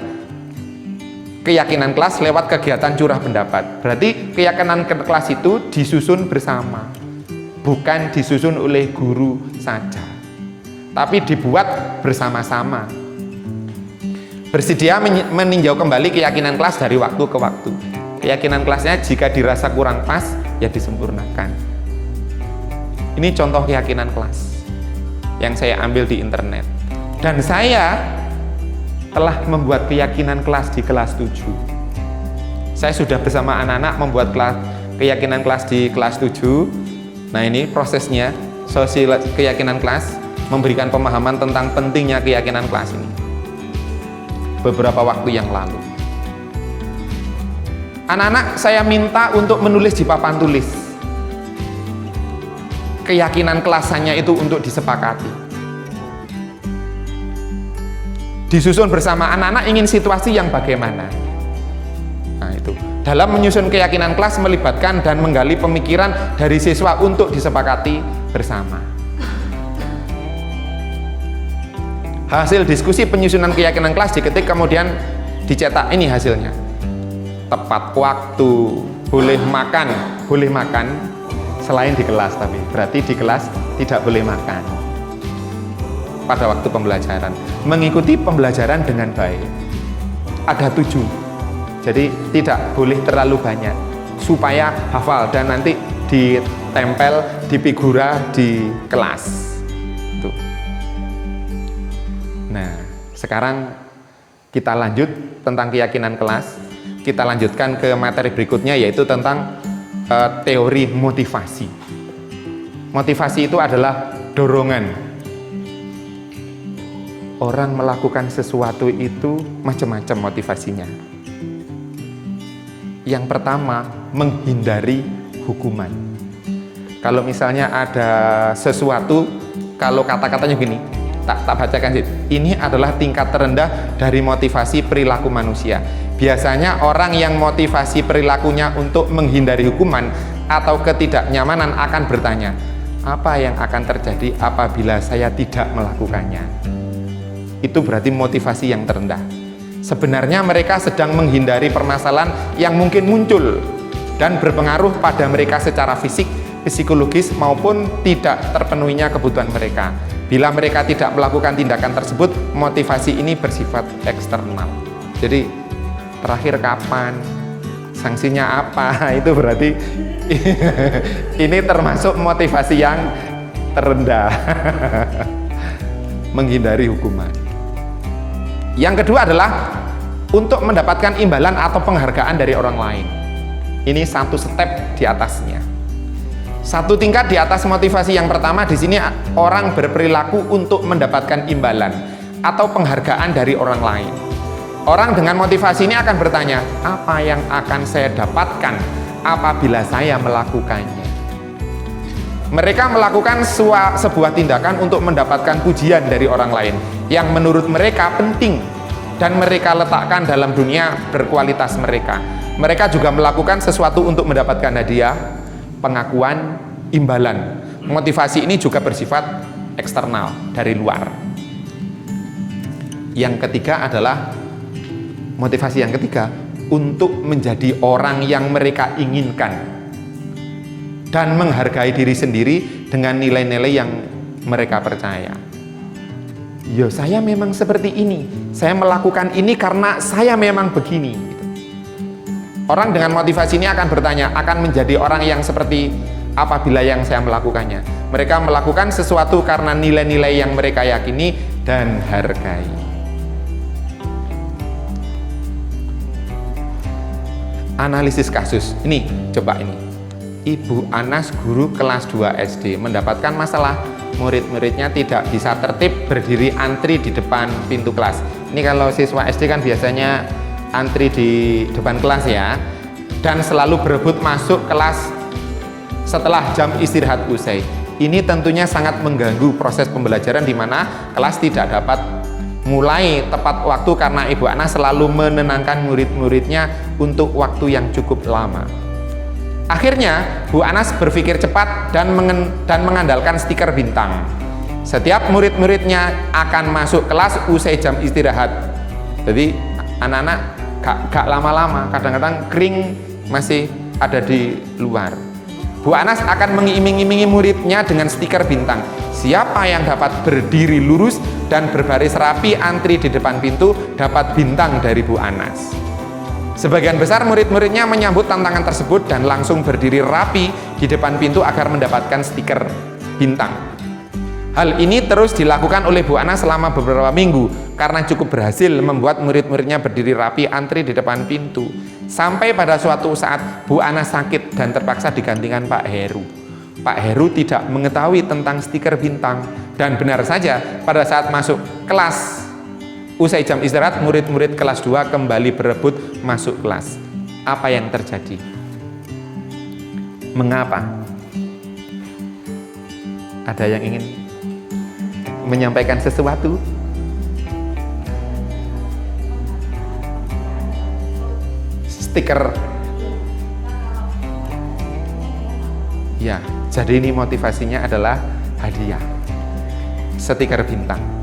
keyakinan kelas lewat kegiatan curah pendapat. Berarti keyakinan kelas itu disusun bersama, bukan disusun oleh guru saja, tapi dibuat bersama-sama. Bersedia meninjau kembali keyakinan kelas dari waktu ke waktu. Keyakinan kelasnya jika dirasa kurang pas, ya disempurnakan. Ini contoh keyakinan kelas yang saya ambil di internet. Dan saya telah membuat keyakinan kelas di kelas 7. Saya sudah bersama anak-anak membuat keyakinan kelas di kelas 7. Nah, ini prosesnya, sosial keyakinan kelas, memberikan pemahaman tentang pentingnya keyakinan kelas ini beberapa waktu yang lalu. Anak-anak saya minta untuk menulis di papan tulis. Keyakinan kelasannya itu untuk disepakati. Disusun bersama. Anak-anak ingin situasi yang bagaimana. Nah, itu. Dalam menyusun keyakinan kelas melibatkan dan menggali pemikiran dari siswa untuk disepakati bersama. Hasil diskusi penyusunan keyakinan kelas diketik kemudian dicetak. Ini hasilnya. Tepat waktu, boleh makan selain di kelas, tapi berarti di kelas tidak boleh makan pada waktu pembelajaran. Mengikuti pembelajaran dengan baik. Ada 7. Jadi tidak boleh terlalu banyak supaya hafal dan nanti ditempel di figura di kelas. Tuh. Nah, sekarang kita lanjut tentang keyakinan kelas. Kita lanjutkan ke materi berikutnya, yaitu tentang teori motivasi. Motivasi itu adalah dorongan. Orang melakukan sesuatu itu macam-macam motivasinya. Yang pertama, menghindari hukuman. Kalau misalnya ada sesuatu, kalau kata-katanya gini, tak bacakan sih. Ini adalah tingkat terendah dari motivasi perilaku manusia. Biasanya orang yang motivasi perilakunya untuk menghindari hukuman atau ketidaknyamanan akan bertanya, apa yang akan terjadi apabila saya tidak melakukannya? Itu berarti motivasi yang terendah. Sebenarnya mereka sedang menghindari permasalahan yang mungkin muncul dan berpengaruh pada mereka secara fisik, psikologis maupun tidak terpenuhinya kebutuhan mereka. Bila mereka tidak melakukan tindakan tersebut, motivasi ini bersifat eksternal. Jadi terakhir kapan, sanksinya apa, itu berarti ini termasuk motivasi yang terendah. Menghindari hukuman. Yang kedua adalah untuk mendapatkan imbalan atau penghargaan dari orang lain. Ini satu step di atasnya. Satu tingkat di atas motivasi yang pertama, di sini orang berperilaku untuk mendapatkan imbalan atau penghargaan dari orang lain. Orang dengan motivasi ini akan bertanya, apa yang akan saya dapatkan apabila saya melakukannya? Mereka melakukan sebuah tindakan untuk mendapatkan pujian dari orang lain yang menurut mereka penting dan mereka letakkan dalam dunia berkualitas mereka. Mereka juga melakukan sesuatu untuk mendapatkan hadiah, pengakuan, imbalan. Motivasi ini juga bersifat eksternal, dari luar. Yang ketiga adalah motivasi yang ketiga, untuk menjadi orang yang mereka inginkan dan menghargai diri sendiri dengan nilai-nilai yang mereka percaya. Ya, saya memang seperti ini, saya melakukan ini karena saya memang begini. Orang dengan motivasi ini akan bertanya, akan menjadi orang yang seperti apabila yang saya melakukannya. Mereka melakukan sesuatu karena nilai-nilai yang mereka yakini dan hargai. Analisis kasus ini, coba ini. Ibu Anas, guru kelas 2 SD, mendapatkan masalah murid-muridnya tidak bisa tertib berdiri antri di depan pintu kelas. Ini kalau siswa SD kan biasanya antri di depan kelas ya, dan selalu berebut masuk kelas setelah jam istirahat usai. Ini tentunya sangat mengganggu proses pembelajaran di mana kelas tidak dapat mulai tepat waktu karena Ibu Anas selalu menenangkan murid-muridnya untuk waktu yang cukup lama. Akhirnya, Bu Anas berpikir cepat dan mengandalkan stiker bintang. Setiap murid-muridnya akan masuk kelas usai jam istirahat. Jadi, anak-anak gak lama-lama, kadang-kadang kering masih ada di luar. Bu Anas akan mengiming-imingi muridnya dengan stiker bintang. Siapa yang dapat berdiri lurus dan berbaris rapi antri di depan pintu dapat bintang dari Bu Anas. Sebagian besar murid-muridnya menyambut tantangan tersebut dan langsung berdiri rapi di depan pintu agar mendapatkan stiker bintang. Hal ini terus dilakukan oleh Bu Anas selama beberapa minggu karena cukup berhasil membuat murid-muridnya berdiri rapi antri di depan pintu. Sampai pada suatu saat Bu Anas sakit dan terpaksa digantikan Pak Heru. Pak Heru tidak mengetahui tentang stiker bintang dan benar saja pada saat masuk kelas usai jam istirahat, murid-murid kelas 2 kembali berebut masuk kelas. Apa yang terjadi? Mengapa? Ada yang ingin menyampaikan sesuatu? Stiker. Ya, jadi ini motivasinya adalah hadiah. Stiker bintang.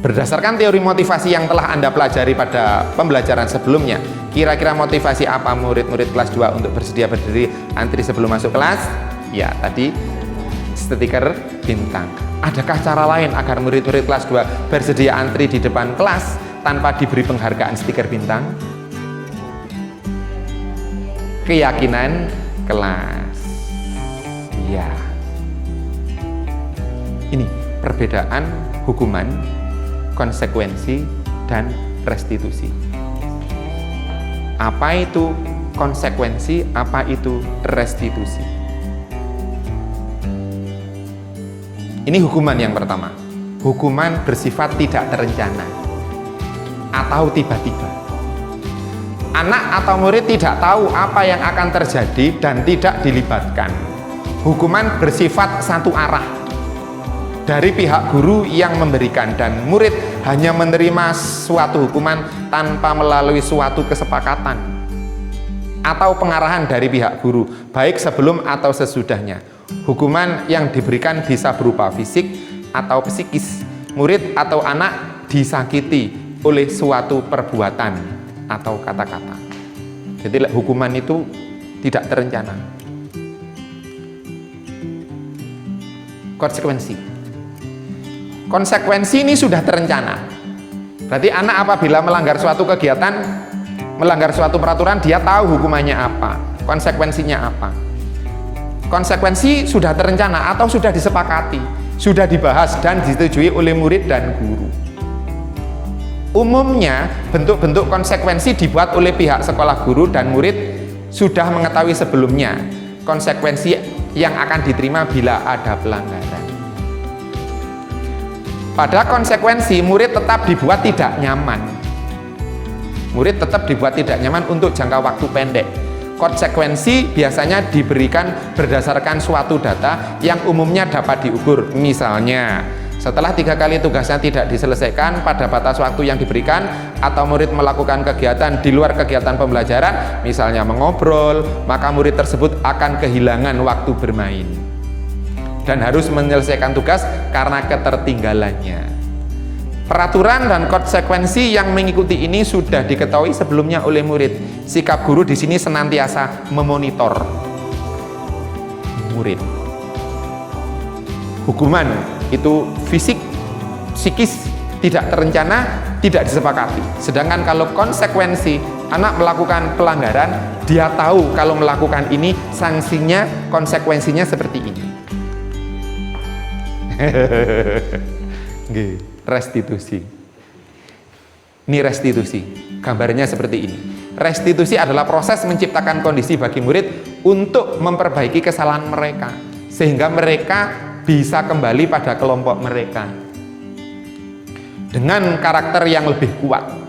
Berdasarkan teori motivasi yang telah Anda pelajari pada pembelajaran sebelumnya, kira-kira motivasi apa murid-murid kelas 2 untuk bersedia berdiri antri sebelum masuk kelas? Ya, tadi stiker bintang. Adakah cara lain agar murid-murid kelas 2 bersedia antri di depan kelas tanpa diberi penghargaan stiker bintang? Keyakinan kelas. Ya. Ini perbedaan hukuman, konsekuensi, dan restitusi. Apa itu konsekuensi? Apa itu restitusi? Ini hukuman yang pertama. Hukuman bersifat tidak terencana atau tiba-tiba. Anak atau murid tidak tahu apa yang akan terjadi dan tidak dilibatkan. Hukuman bersifat satu arah dari pihak guru yang memberikan, dan murid hanya menerima suatu hukuman tanpa melalui suatu kesepakatan atau pengarahan dari pihak guru, baik sebelum atau sesudahnya. Hukuman yang diberikan bisa berupa fisik atau psikis. Murid atau anak disakiti oleh suatu perbuatan atau kata-kata. Jadi hukuman itu tidak terencana. Konsekuensi ini sudah terencana. Berarti anak apabila melanggar suatu kegiatan, melanggar suatu peraturan, dia tahu hukumannya apa, konsekuensinya apa. Konsekuensi sudah terencana atau sudah disepakati, sudah dibahas dan disetujui oleh murid dan guru. Umumnya bentuk-bentuk konsekuensi dibuat oleh pihak sekolah, guru, dan murid sudah mengetahui sebelumnya konsekuensi yang akan diterima bila ada pelanggaran. Pada konsekuensi, murid tetap dibuat tidak nyaman. Murid tetap dibuat tidak nyaman untuk jangka waktu pendek. Konsekuensi biasanya diberikan berdasarkan suatu data yang umumnya dapat diukur. Misalnya, setelah 3 kali tugasnya tidak diselesaikan pada batas waktu yang diberikan, atau murid melakukan kegiatan di luar kegiatan pembelajaran, misalnya mengobrol, maka murid tersebut akan kehilangan waktu bermain dan harus menyelesaikan tugas karena ketertinggalannya. Peraturan dan konsekuensi yang mengikuti ini sudah diketahui sebelumnya oleh murid. Sikap guru di sini senantiasa memonitor murid. Hukuman itu fisik, psikis, tidak terencana, tidak disepakati. Sedangkan kalau konsekuensi, anak melakukan pelanggaran, dia tahu kalau melakukan ini sanksinya, konsekuensinya seperti ini. Restitusi. Ini restitusi. Gambarnya seperti ini. Restitusi adalah proses menciptakan kondisi bagi murid untuk memperbaiki kesalahan mereka, sehingga mereka bisa kembali pada kelompok mereka dengan karakter yang lebih kuat.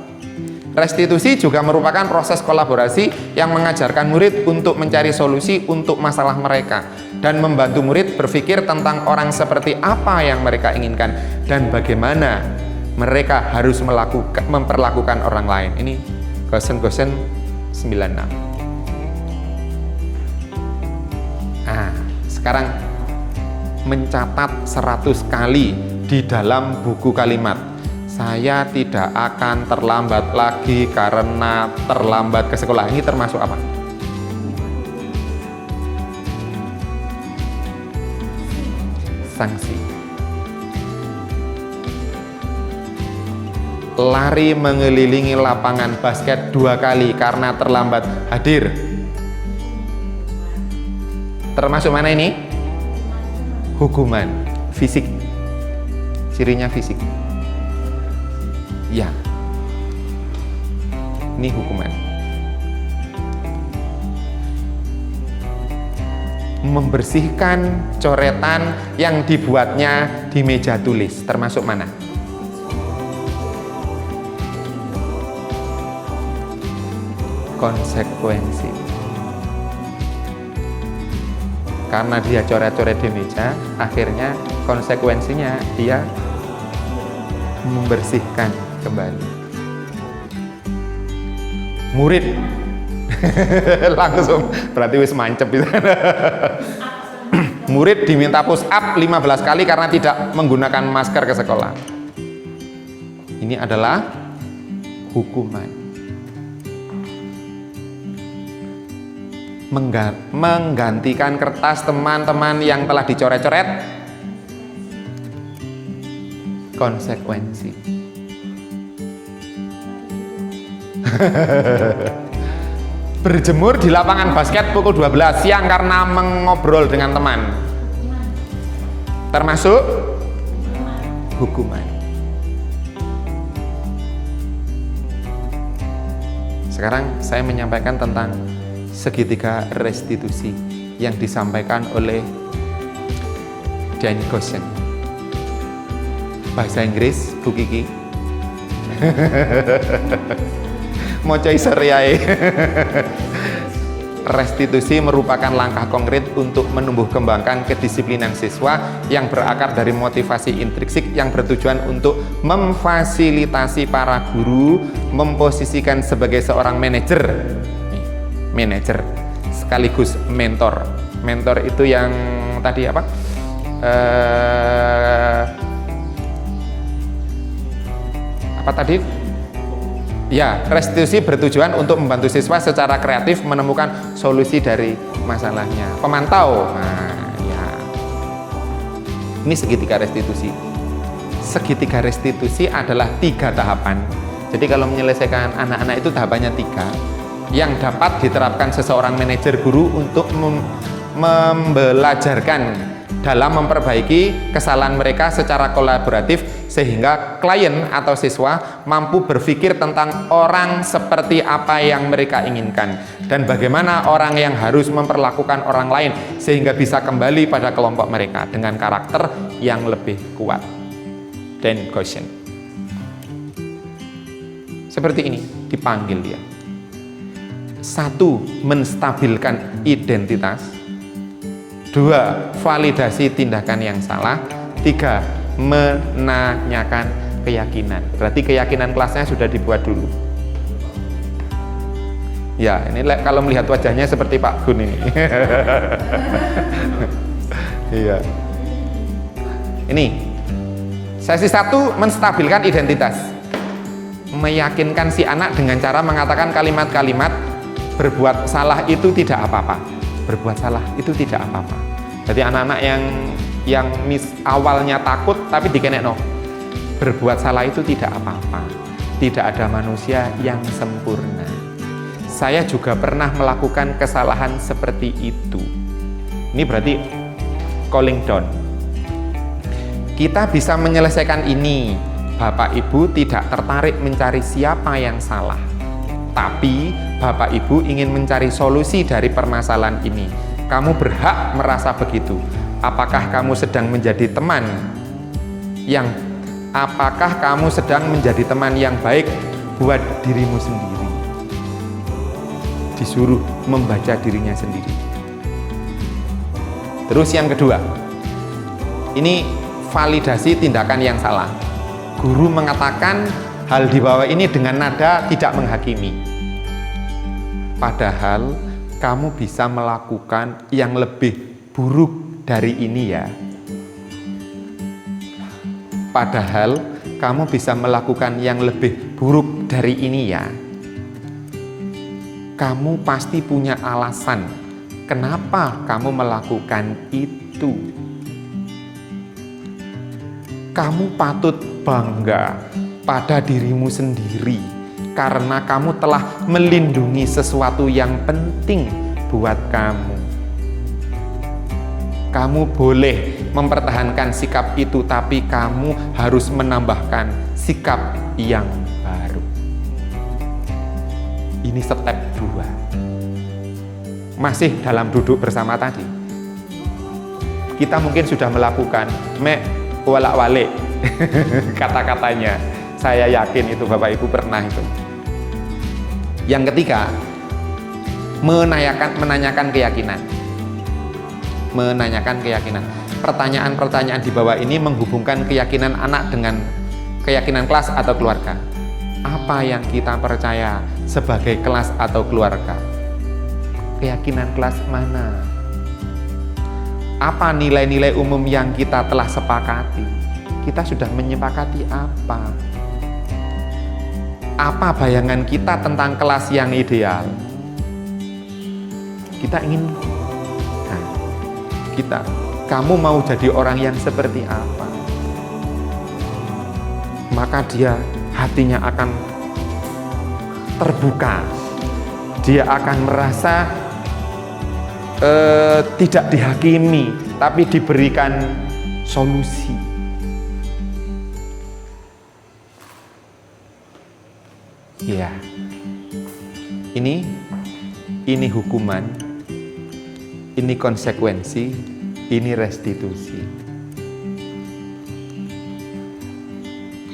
Restitusi juga merupakan proses kolaborasi yang mengajarkan murid untuk mencari solusi untuk masalah mereka dan membantu murid berpikir tentang orang seperti apa yang mereka inginkan dan bagaimana mereka harus memperlakukan orang lain. Ini Gosen 96. Nah, sekarang mencatat 100 kali di dalam buku kalimat. Saya tidak akan terlambat lagi karena terlambat ke sekolah. Ini termasuk apa? Sanksi. Lari mengelilingi lapangan basket 2 kali karena terlambat hadir. Termasuk mana ini? Hukuman. Fisik. Cirinya fisik. Ya, ini hukuman. Membersihkan coretan yang dibuatnya di meja tulis, termasuk mana? Konsekuensi. Karena dia coret-coret di meja, akhirnya konsekuensinya dia membersihkan kembali. Murid langsung berarti wis mancep itu. Murid diminta push up 15 kali karena tidak menggunakan masker ke sekolah. Ini adalah hukuman. Menggantikan kertas teman-teman yang telah dicoret-coret, konsekuensi. Berjemur di lapangan basket pukul 12 siang karena mengobrol dengan teman, termasuk hukuman. Sekarang saya menyampaikan tentang segitiga restitusi yang disampaikan oleh Dan Gosen. Bahasa Inggris, Bu Kiki. Moco iseriae. Restitusi merupakan langkah konkret untuk menumbuh kembangkan kedisiplinan siswa yang berakar dari motivasi intrinsik yang bertujuan untuk memfasilitasi para guru memposisikan sebagai seorang manajer. Manajer sekaligus mentor. Mentor itu yang tadi apa? Apa tadi? Ya, restitusi bertujuan untuk membantu siswa secara kreatif menemukan solusi dari masalahnya. Pemantau, nah ya. Ini segitiga restitusi. Segitiga restitusi adalah 3 tahapan. Jadi kalau menyelesaikan anak-anak itu tahapannya 3, yang dapat diterapkan seseorang manajer guru untuk membelajarkan dalam memperbaiki kesalahan mereka secara kolaboratif sehingga klien atau siswa mampu berpikir tentang orang seperti apa yang mereka inginkan dan bagaimana orang yang harus memperlakukan orang lain sehingga bisa kembali pada kelompok mereka dengan karakter yang lebih kuat. Dan Gosen seperti ini dipanggil dia. 1. Menstabilkan identitas. 2. Validasi tindakan yang salah. 3. Menanyakan keyakinan. Berarti keyakinan kelasnya sudah dibuat dulu. Ya, ini kalau melihat wajahnya seperti Pak Gun ini. Iya. Ini Sesi 1 menstabilkan identitas, meyakinkan si anak dengan cara mengatakan kalimat-kalimat berbuat salah itu tidak apa-apa, berbuat salah itu tidak apa-apa. Jadi anak-anak yang awalnya takut tapi dikenekno, berbuat salah itu tidak apa-apa, tidak ada manusia yang sempurna. Saya juga pernah melakukan kesalahan seperti itu. Ini berarti calling down. Kita bisa menyelesaikan ini. Bapak Ibu tidak tertarik mencari siapa yang salah, tapi Bapak Ibu ingin mencari solusi dari permasalahan ini. Kamu berhak merasa begitu. Apakah kamu sedang menjadi teman yang baik buat dirimu sendiri? Disuruh membaca dirinya sendiri. Terus yang kedua, ini validasi tindakan yang salah. Guru mengatakan hal di bawah ini dengan nada tidak menghakimi. Padahal kamu bisa melakukan yang lebih buruk dari ini ya. Padahal kamu bisa melakukan yang lebih buruk dari ini ya. Kamu pasti punya alasan kenapa kamu melakukan itu. Kamu patut bangga pada dirimu sendiri karena kamu telah melindungi sesuatu yang penting buat kamu. Kamu boleh mempertahankan sikap itu, tapi kamu harus menambahkan sikap yang baru. Ini step 2. Masih dalam duduk bersama tadi, kita mungkin sudah melakukan walak-walik kata-katanya. Saya yakin itu Bapak Ibu pernah itu. Yang ketiga, menanyakan keyakinan. Pertanyaan-pertanyaan di bawah ini menghubungkan keyakinan anak dengan keyakinan kelas atau keluarga. Apa yang kita percaya sebagai kelas atau keluarga? Keyakinan kelas mana? Apa nilai-nilai umum yang kita telah sepakati? Kita sudah menyepakati apa? Apa bayangan kita tentang kelas yang ideal? Kita ingin, kamu mau jadi orang yang seperti apa? Maka dia hatinya akan terbuka. Dia akan merasa tidak dihakimi, tapi diberikan solusi. Ya, ini hukuman, ini konsekuensi, ini restitusi.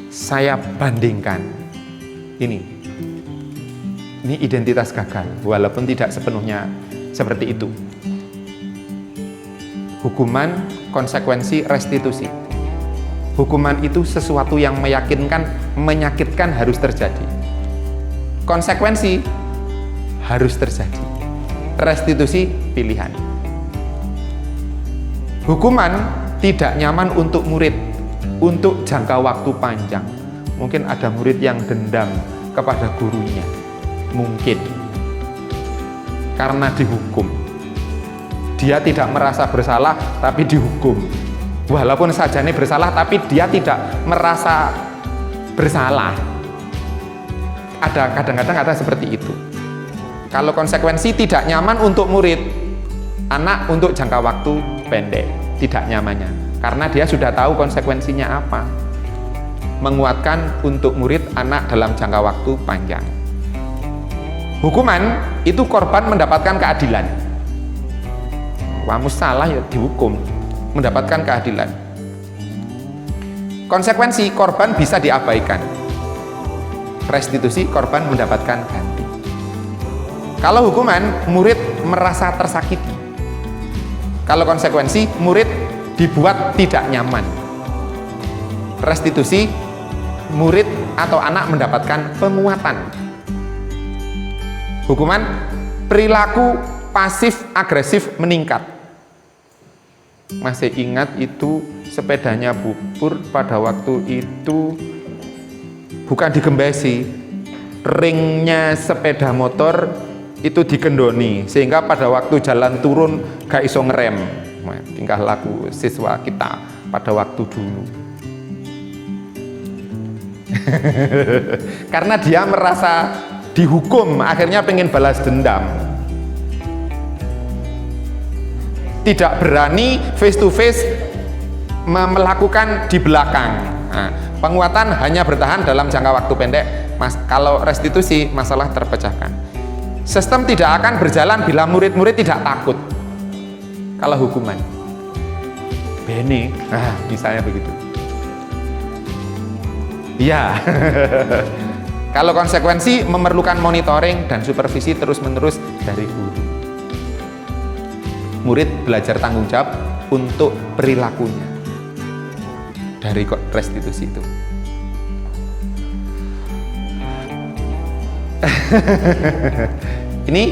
Saya bandingkan ini identitas gagal, walaupun tidak sepenuhnya seperti itu. Hukuman, konsekuensi, restitusi. Hukuman itu sesuatu yang menyakitkan harus terjadi. Konsekuensi harus terjadi. Restitusi pilihan. Hukuman tidak nyaman untuk murid untuk jangka waktu panjang. Mungkin ada murid yang dendam kepada gurunya. Mungkin karena dihukum. Dia tidak merasa bersalah tapi dihukum. Walaupun sajane bersalah tapi dia tidak merasa bersalah. Kadang-kadang ada seperti itu. Kalau konsekuensi tidak nyaman untuk murid, anak untuk jangka waktu pendek, tidak nyamannya. Karena dia sudah tahu konsekuensinya apa. Menguatkan untuk murid anak dalam jangka waktu panjang. Hukuman itu korban mendapatkan keadilan. Kamu salah ya dihukum, mendapatkan keadilan. Konsekuensi korban bisa diabaikan. Restitusi korban mendapatkan ganti. Kalau hukuman, murid merasa tersakiti. Kalau konsekuensi, murid dibuat tidak nyaman. Restitusi, murid atau anak mendapatkan penguatan. Hukuman, perilaku pasif agresif meningkat. masih ingat itu sepedanya Pupur pada waktu itu bukan digembesi, ringnya sepeda motor itu dikendoni sehingga pada waktu jalan turun gak iso ngerem. Nah, tingkah laku siswa kita pada waktu dulu. Karena dia merasa dihukum, akhirnya pengen balas dendam. Tidak berani face to face melakukan di belakang. Nah, penguatan hanya bertahan dalam jangka waktu pendek. Kalau restitusi, masalah terpecahkan. Sistem tidak akan berjalan bila murid-murid tidak takut. Kalau hukuman, bene, misalnya begitu. Ya. Kalau konsekuensi memerlukan monitoring dan supervisi terus-menerus dari guru. Murid belajar tanggung jawab untuk perilakunya dari restitusi itu. Ini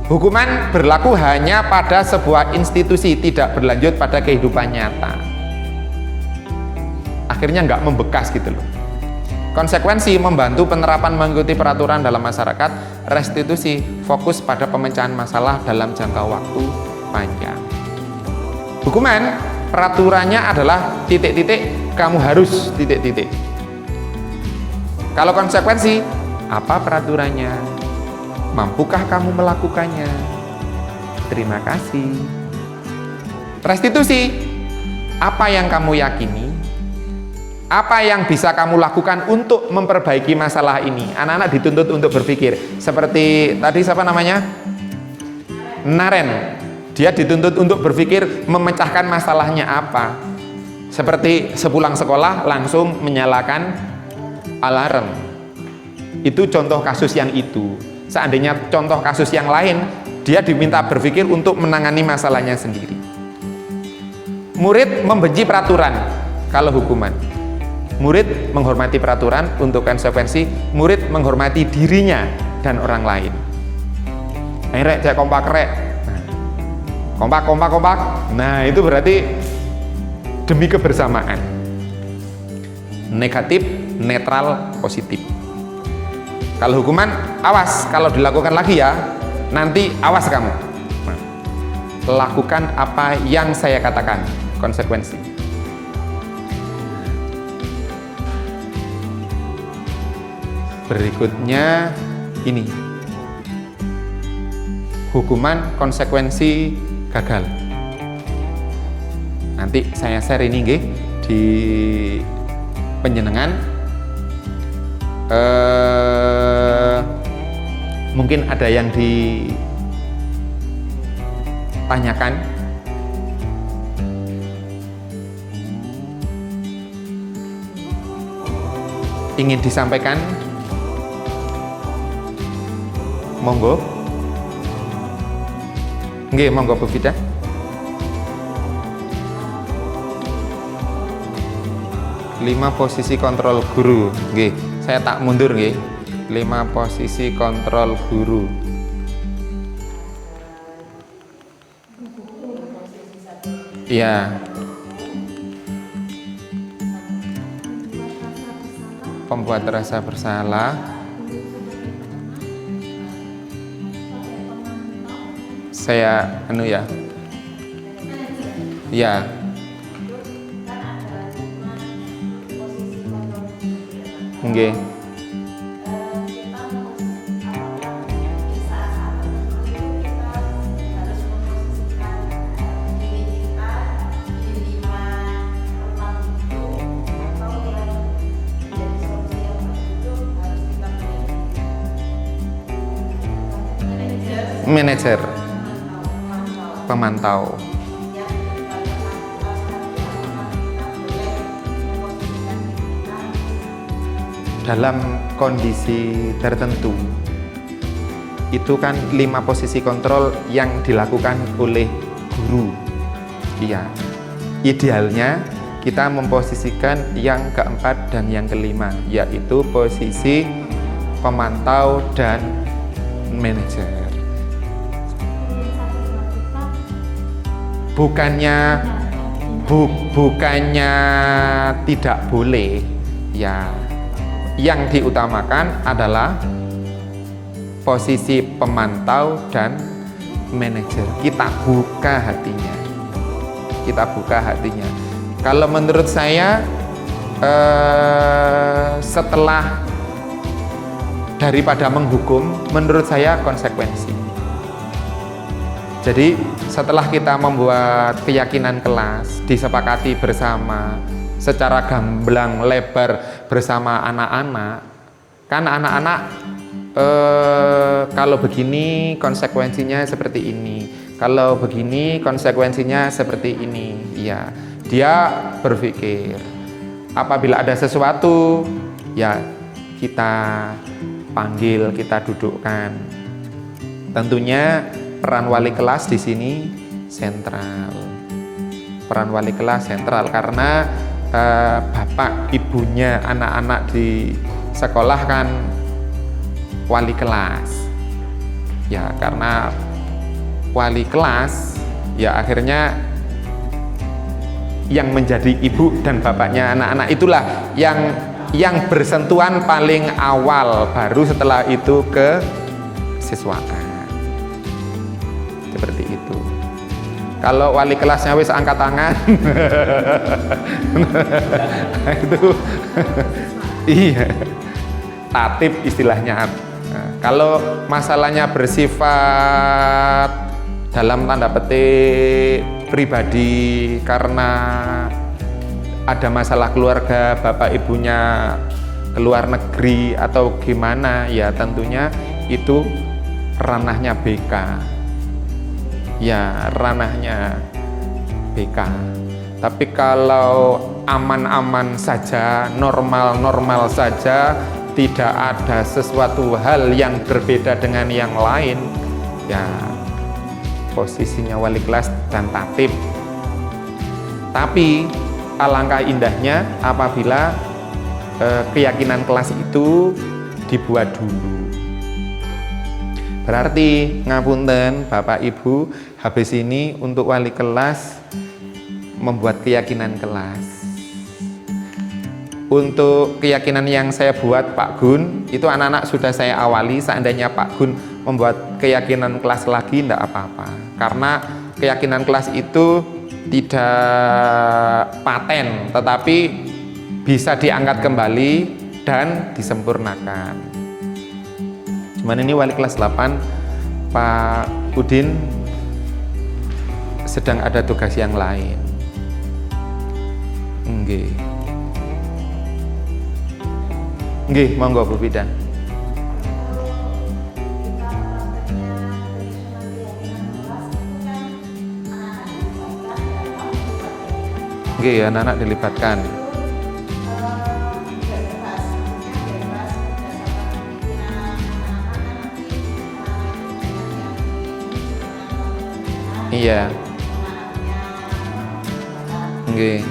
hukuman berlaku hanya pada sebuah institusi, tidak berlanjut pada kehidupan nyata. Akhirnya nggak membekas gitu loh. Konsekuensi membantu penerapan mengikuti peraturan dalam masyarakat. Restitusi fokus pada pemecahan masalah dalam jangka waktu panjang. Hukuman peraturannya adalah titik-titik, kamu harus titik-titik. Kalau konsekuensi, apa peraturannya? Mampukah kamu melakukannya? Terima kasih. Restitusi, apa yang kamu yakini? Apa yang bisa kamu lakukan untuk memperbaiki masalah ini? Anak-anak dituntut untuk berpikir. Seperti tadi siapa namanya? Naren. Dia dituntut untuk berpikir memecahkan masalahnya apa. Seperti sepulang sekolah langsung menyalakan alarm. Itu contoh kasus yang itu. Seandainya contoh kasus yang lain, dia diminta berpikir untuk menangani masalahnya sendiri. Murid membenci peraturan kalau hukuman. Murid menghormati peraturan untuk konsekuensi, murid menghormati dirinya dan orang lain. Rek, cek kompak rek. Kompak. Nah, itu berarti demi kebersamaan. Negatif, netral, positif. Kalau hukuman, awas kalau dilakukan lagi ya, nanti awas kamu. Nah, lakukan apa yang saya katakan, konsekuensi. Berikutnya ini, hukuman konsekuensi gagal. Nanti saya share ini nggih di penjenengan. Mungkin ada yang ditanyakan. Ingin disampaikan? Monggo. Nggih, monggo Bu Fida. Lima posisi kontrol guru. Nggih, saya tak mundur nggih. 5 posisi kontrol guru. Iya. Pembuat rasa bersalah. Saya ya. Ya. Nggih. Manajer, pemantau. Dalam kondisi tertentu itu kan 5 posisi kontrol yang dilakukan oleh guru. Iya, idealnya kita memposisikan yang keempat dan yang kelima, yaitu posisi pemantau dan manajer. bukannya tidak boleh ya, yang diutamakan adalah posisi pemantau dan manajer. Kita buka hatinya, kalau menurut saya setelah daripada menghukum, menurut saya konsekuensi. Jadi setelah kita membuat keyakinan kelas, disepakati bersama secara gamblang lebar bersama anak-anak, kan anak-anak kalau begini konsekuensinya seperti ini, kalau begini konsekuensinya seperti ini. Ya, dia berpikir apabila ada sesuatu ya kita panggil, kita dudukkan. Tentunya peran wali kelas di sini sentral. Peran wali kelas sentral karena bapak ibunya anak-anak di sekolah kan wali kelas. Ya, karena wali kelas ya akhirnya yang menjadi ibu dan bapaknya anak-anak itulah yang bersentuhan paling awal, baru setelah itu ke siswaan. Seperti itu. Kalau wali kelasnya wis angkat tangan itu iya, tatib istilahnya. Nah, kalau masalahnya bersifat dalam tanda petik pribadi karena ada masalah keluarga, bapak ibunya keluar negeri atau gimana, ya tentunya itu ranahnya BK. Ya, ranahnya BK. Tapi kalau aman-aman saja, normal-normal saja, tidak ada sesuatu hal yang berbeda dengan yang lain, ya posisinya wali kelas dan tatib. Tapi alangkah indahnya apabila keyakinan kelas itu dibuat dulu. Berarti ngapunten Bapak Ibu, habis ini untuk wali kelas membuat keyakinan kelas. Untuk keyakinan yang saya buat Pak Gun, itu anak-anak sudah saya awali. Seandainya Pak Gun membuat keyakinan kelas lagi, tidak apa-apa. Karena keyakinan kelas itu tidak paten, tetapi bisa diangkat kembali dan disempurnakan. Cuman ini wali kelas 8 Pak Udin sedang ada tugas yang lain. Nggih, monggo Bu Bidan. Nggih, anak-anak dilibatkan. Iya. Nggih.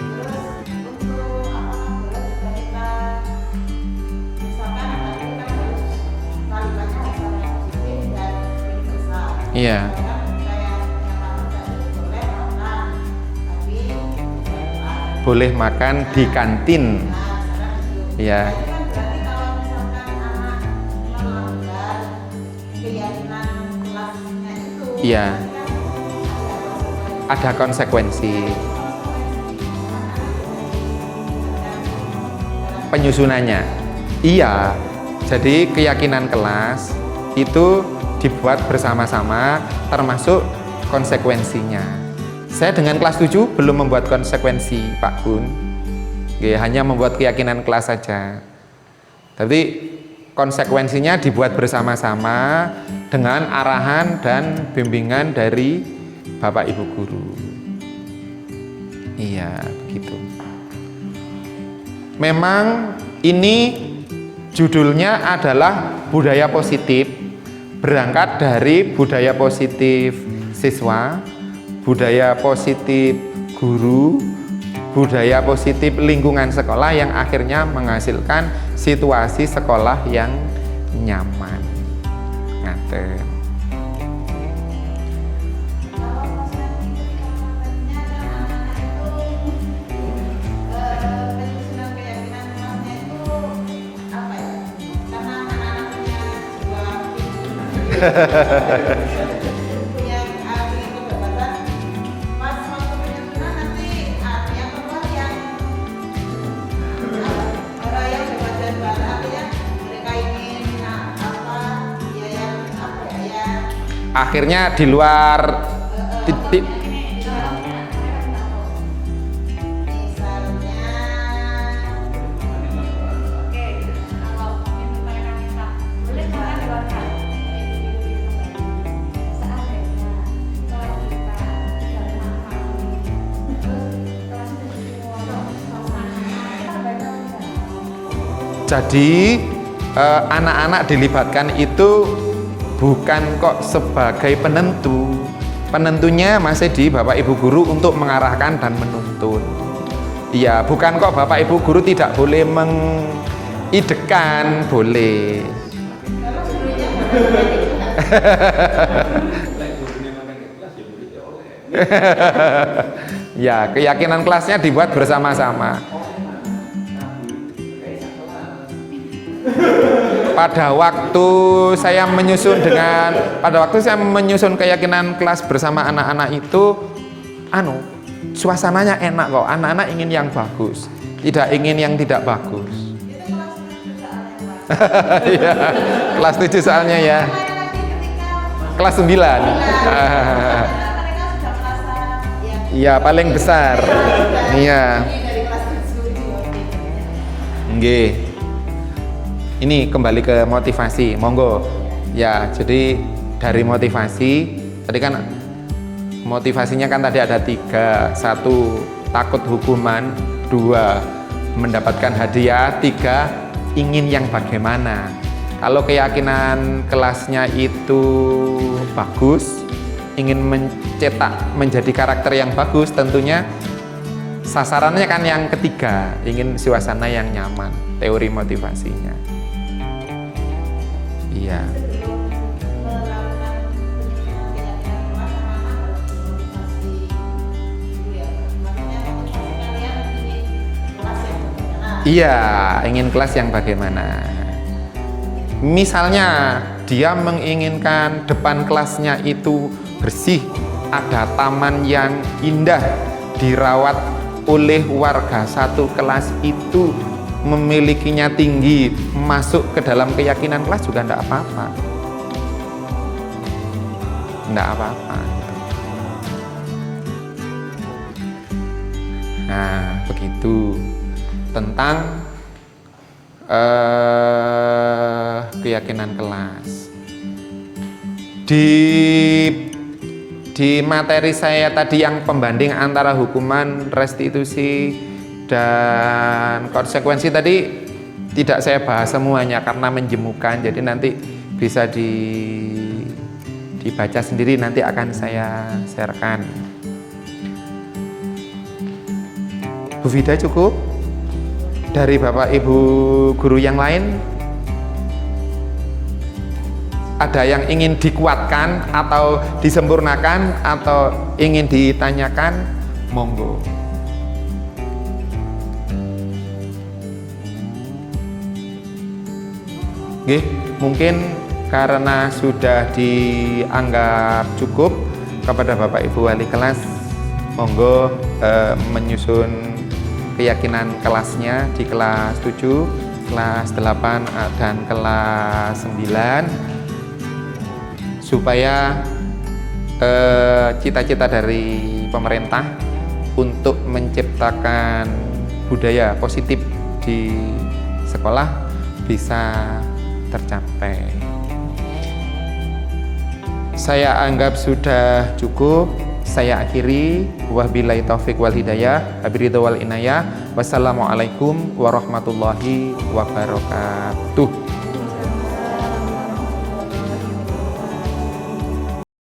Iya. Boleh makan di kantin. Iya. Iya. Ada konsekuensi penyusunannya. Iya. Jadi keyakinan kelas itu dibuat bersama-sama termasuk konsekuensinya. Saya dengan kelas 7 belum membuat konsekuensi Pak Gun. Hanya membuat keyakinan kelas saja. Tapi konsekuensinya dibuat bersama-sama dengan arahan dan bimbingan dari Bapak Ibu guru. Iya, begitu. Memang ini judulnya adalah budaya positif, berangkat dari budaya positif siswa, budaya positif guru, budaya positif lingkungan sekolah yang akhirnya menghasilkan situasi sekolah yang nyaman. Ngaten. yang ingin kedapatan pas waktu penyusunan nanti yang keluar yang orang yang berbadan baru artinya mereka ingin apa ya yang apa ya Akhirnya di luar titik. Jadi anak-anak dilibatkan itu bukan kok sebagai penentu. Penentunya masih di Bapak Ibu Guru untuk mengarahkan dan menuntun. Iya, bukan kok Bapak Ibu Guru tidak boleh mengidekan, boleh. Ya, keyakinan kelasnya dibuat bersama-sama. Pada waktu saya menyusun keyakinan kelas bersama anak-anak itu, suasananya enak kok. Anak-anak ingin yang bagus, tidak ingin yang tidak bagus. Ya, kelas 7 soalnya ya. Kelas 9. Iya, paling besar. Iya. Nggih. Ini kembali ke motivasi, monggo. Ya, jadi dari motivasi, tadi kan motivasinya kan tadi ada 3. 1, takut hukuman. 2, mendapatkan hadiah. 3, ingin yang bagaimana. Kalau keyakinan kelasnya itu bagus, ingin mencetak menjadi karakter yang bagus, tentunya sasarannya kan yang ketiga, ingin suasana yang nyaman, teori motivasinya. Iya. Iya, ingin kelas yang bagaimana. Misalnya dia menginginkan depan kelasnya itu bersih, ada taman yang indah, dirawat oleh warga satu kelas itu, memilikinya tinggi, masuk ke dalam keyakinan kelas juga tidak apa-apa. Tidak apa-apa. Nah, begitu tentang keyakinan kelas. Di materi saya tadi yang pembanding antara hukuman, restitusi, dan konsekuensi tadi tidak saya bahas semuanya karena menjemukan, jadi nanti bisa dibaca sendiri, nanti akan saya sharekan. Bu Vida cukup? Dari Bapak Ibu Guru yang lain? Ada yang ingin dikuatkan atau disempurnakan atau ingin ditanyakan? Monggo. Oke, mungkin karena sudah dianggap cukup kepada Bapak Ibu wali kelas, monggo menyusun keyakinan kelasnya di kelas 7, kelas 8 dan kelas 9 supaya cita-cita dari pemerintah untuk menciptakan budaya positif di sekolah bisa tercapai. Saya anggap sudah cukup. Saya akhiri. Wabillahi taufik wal hidayah. Wabiridho wal inayah. Wassalamualaikum warahmatullahi wabarakatuh.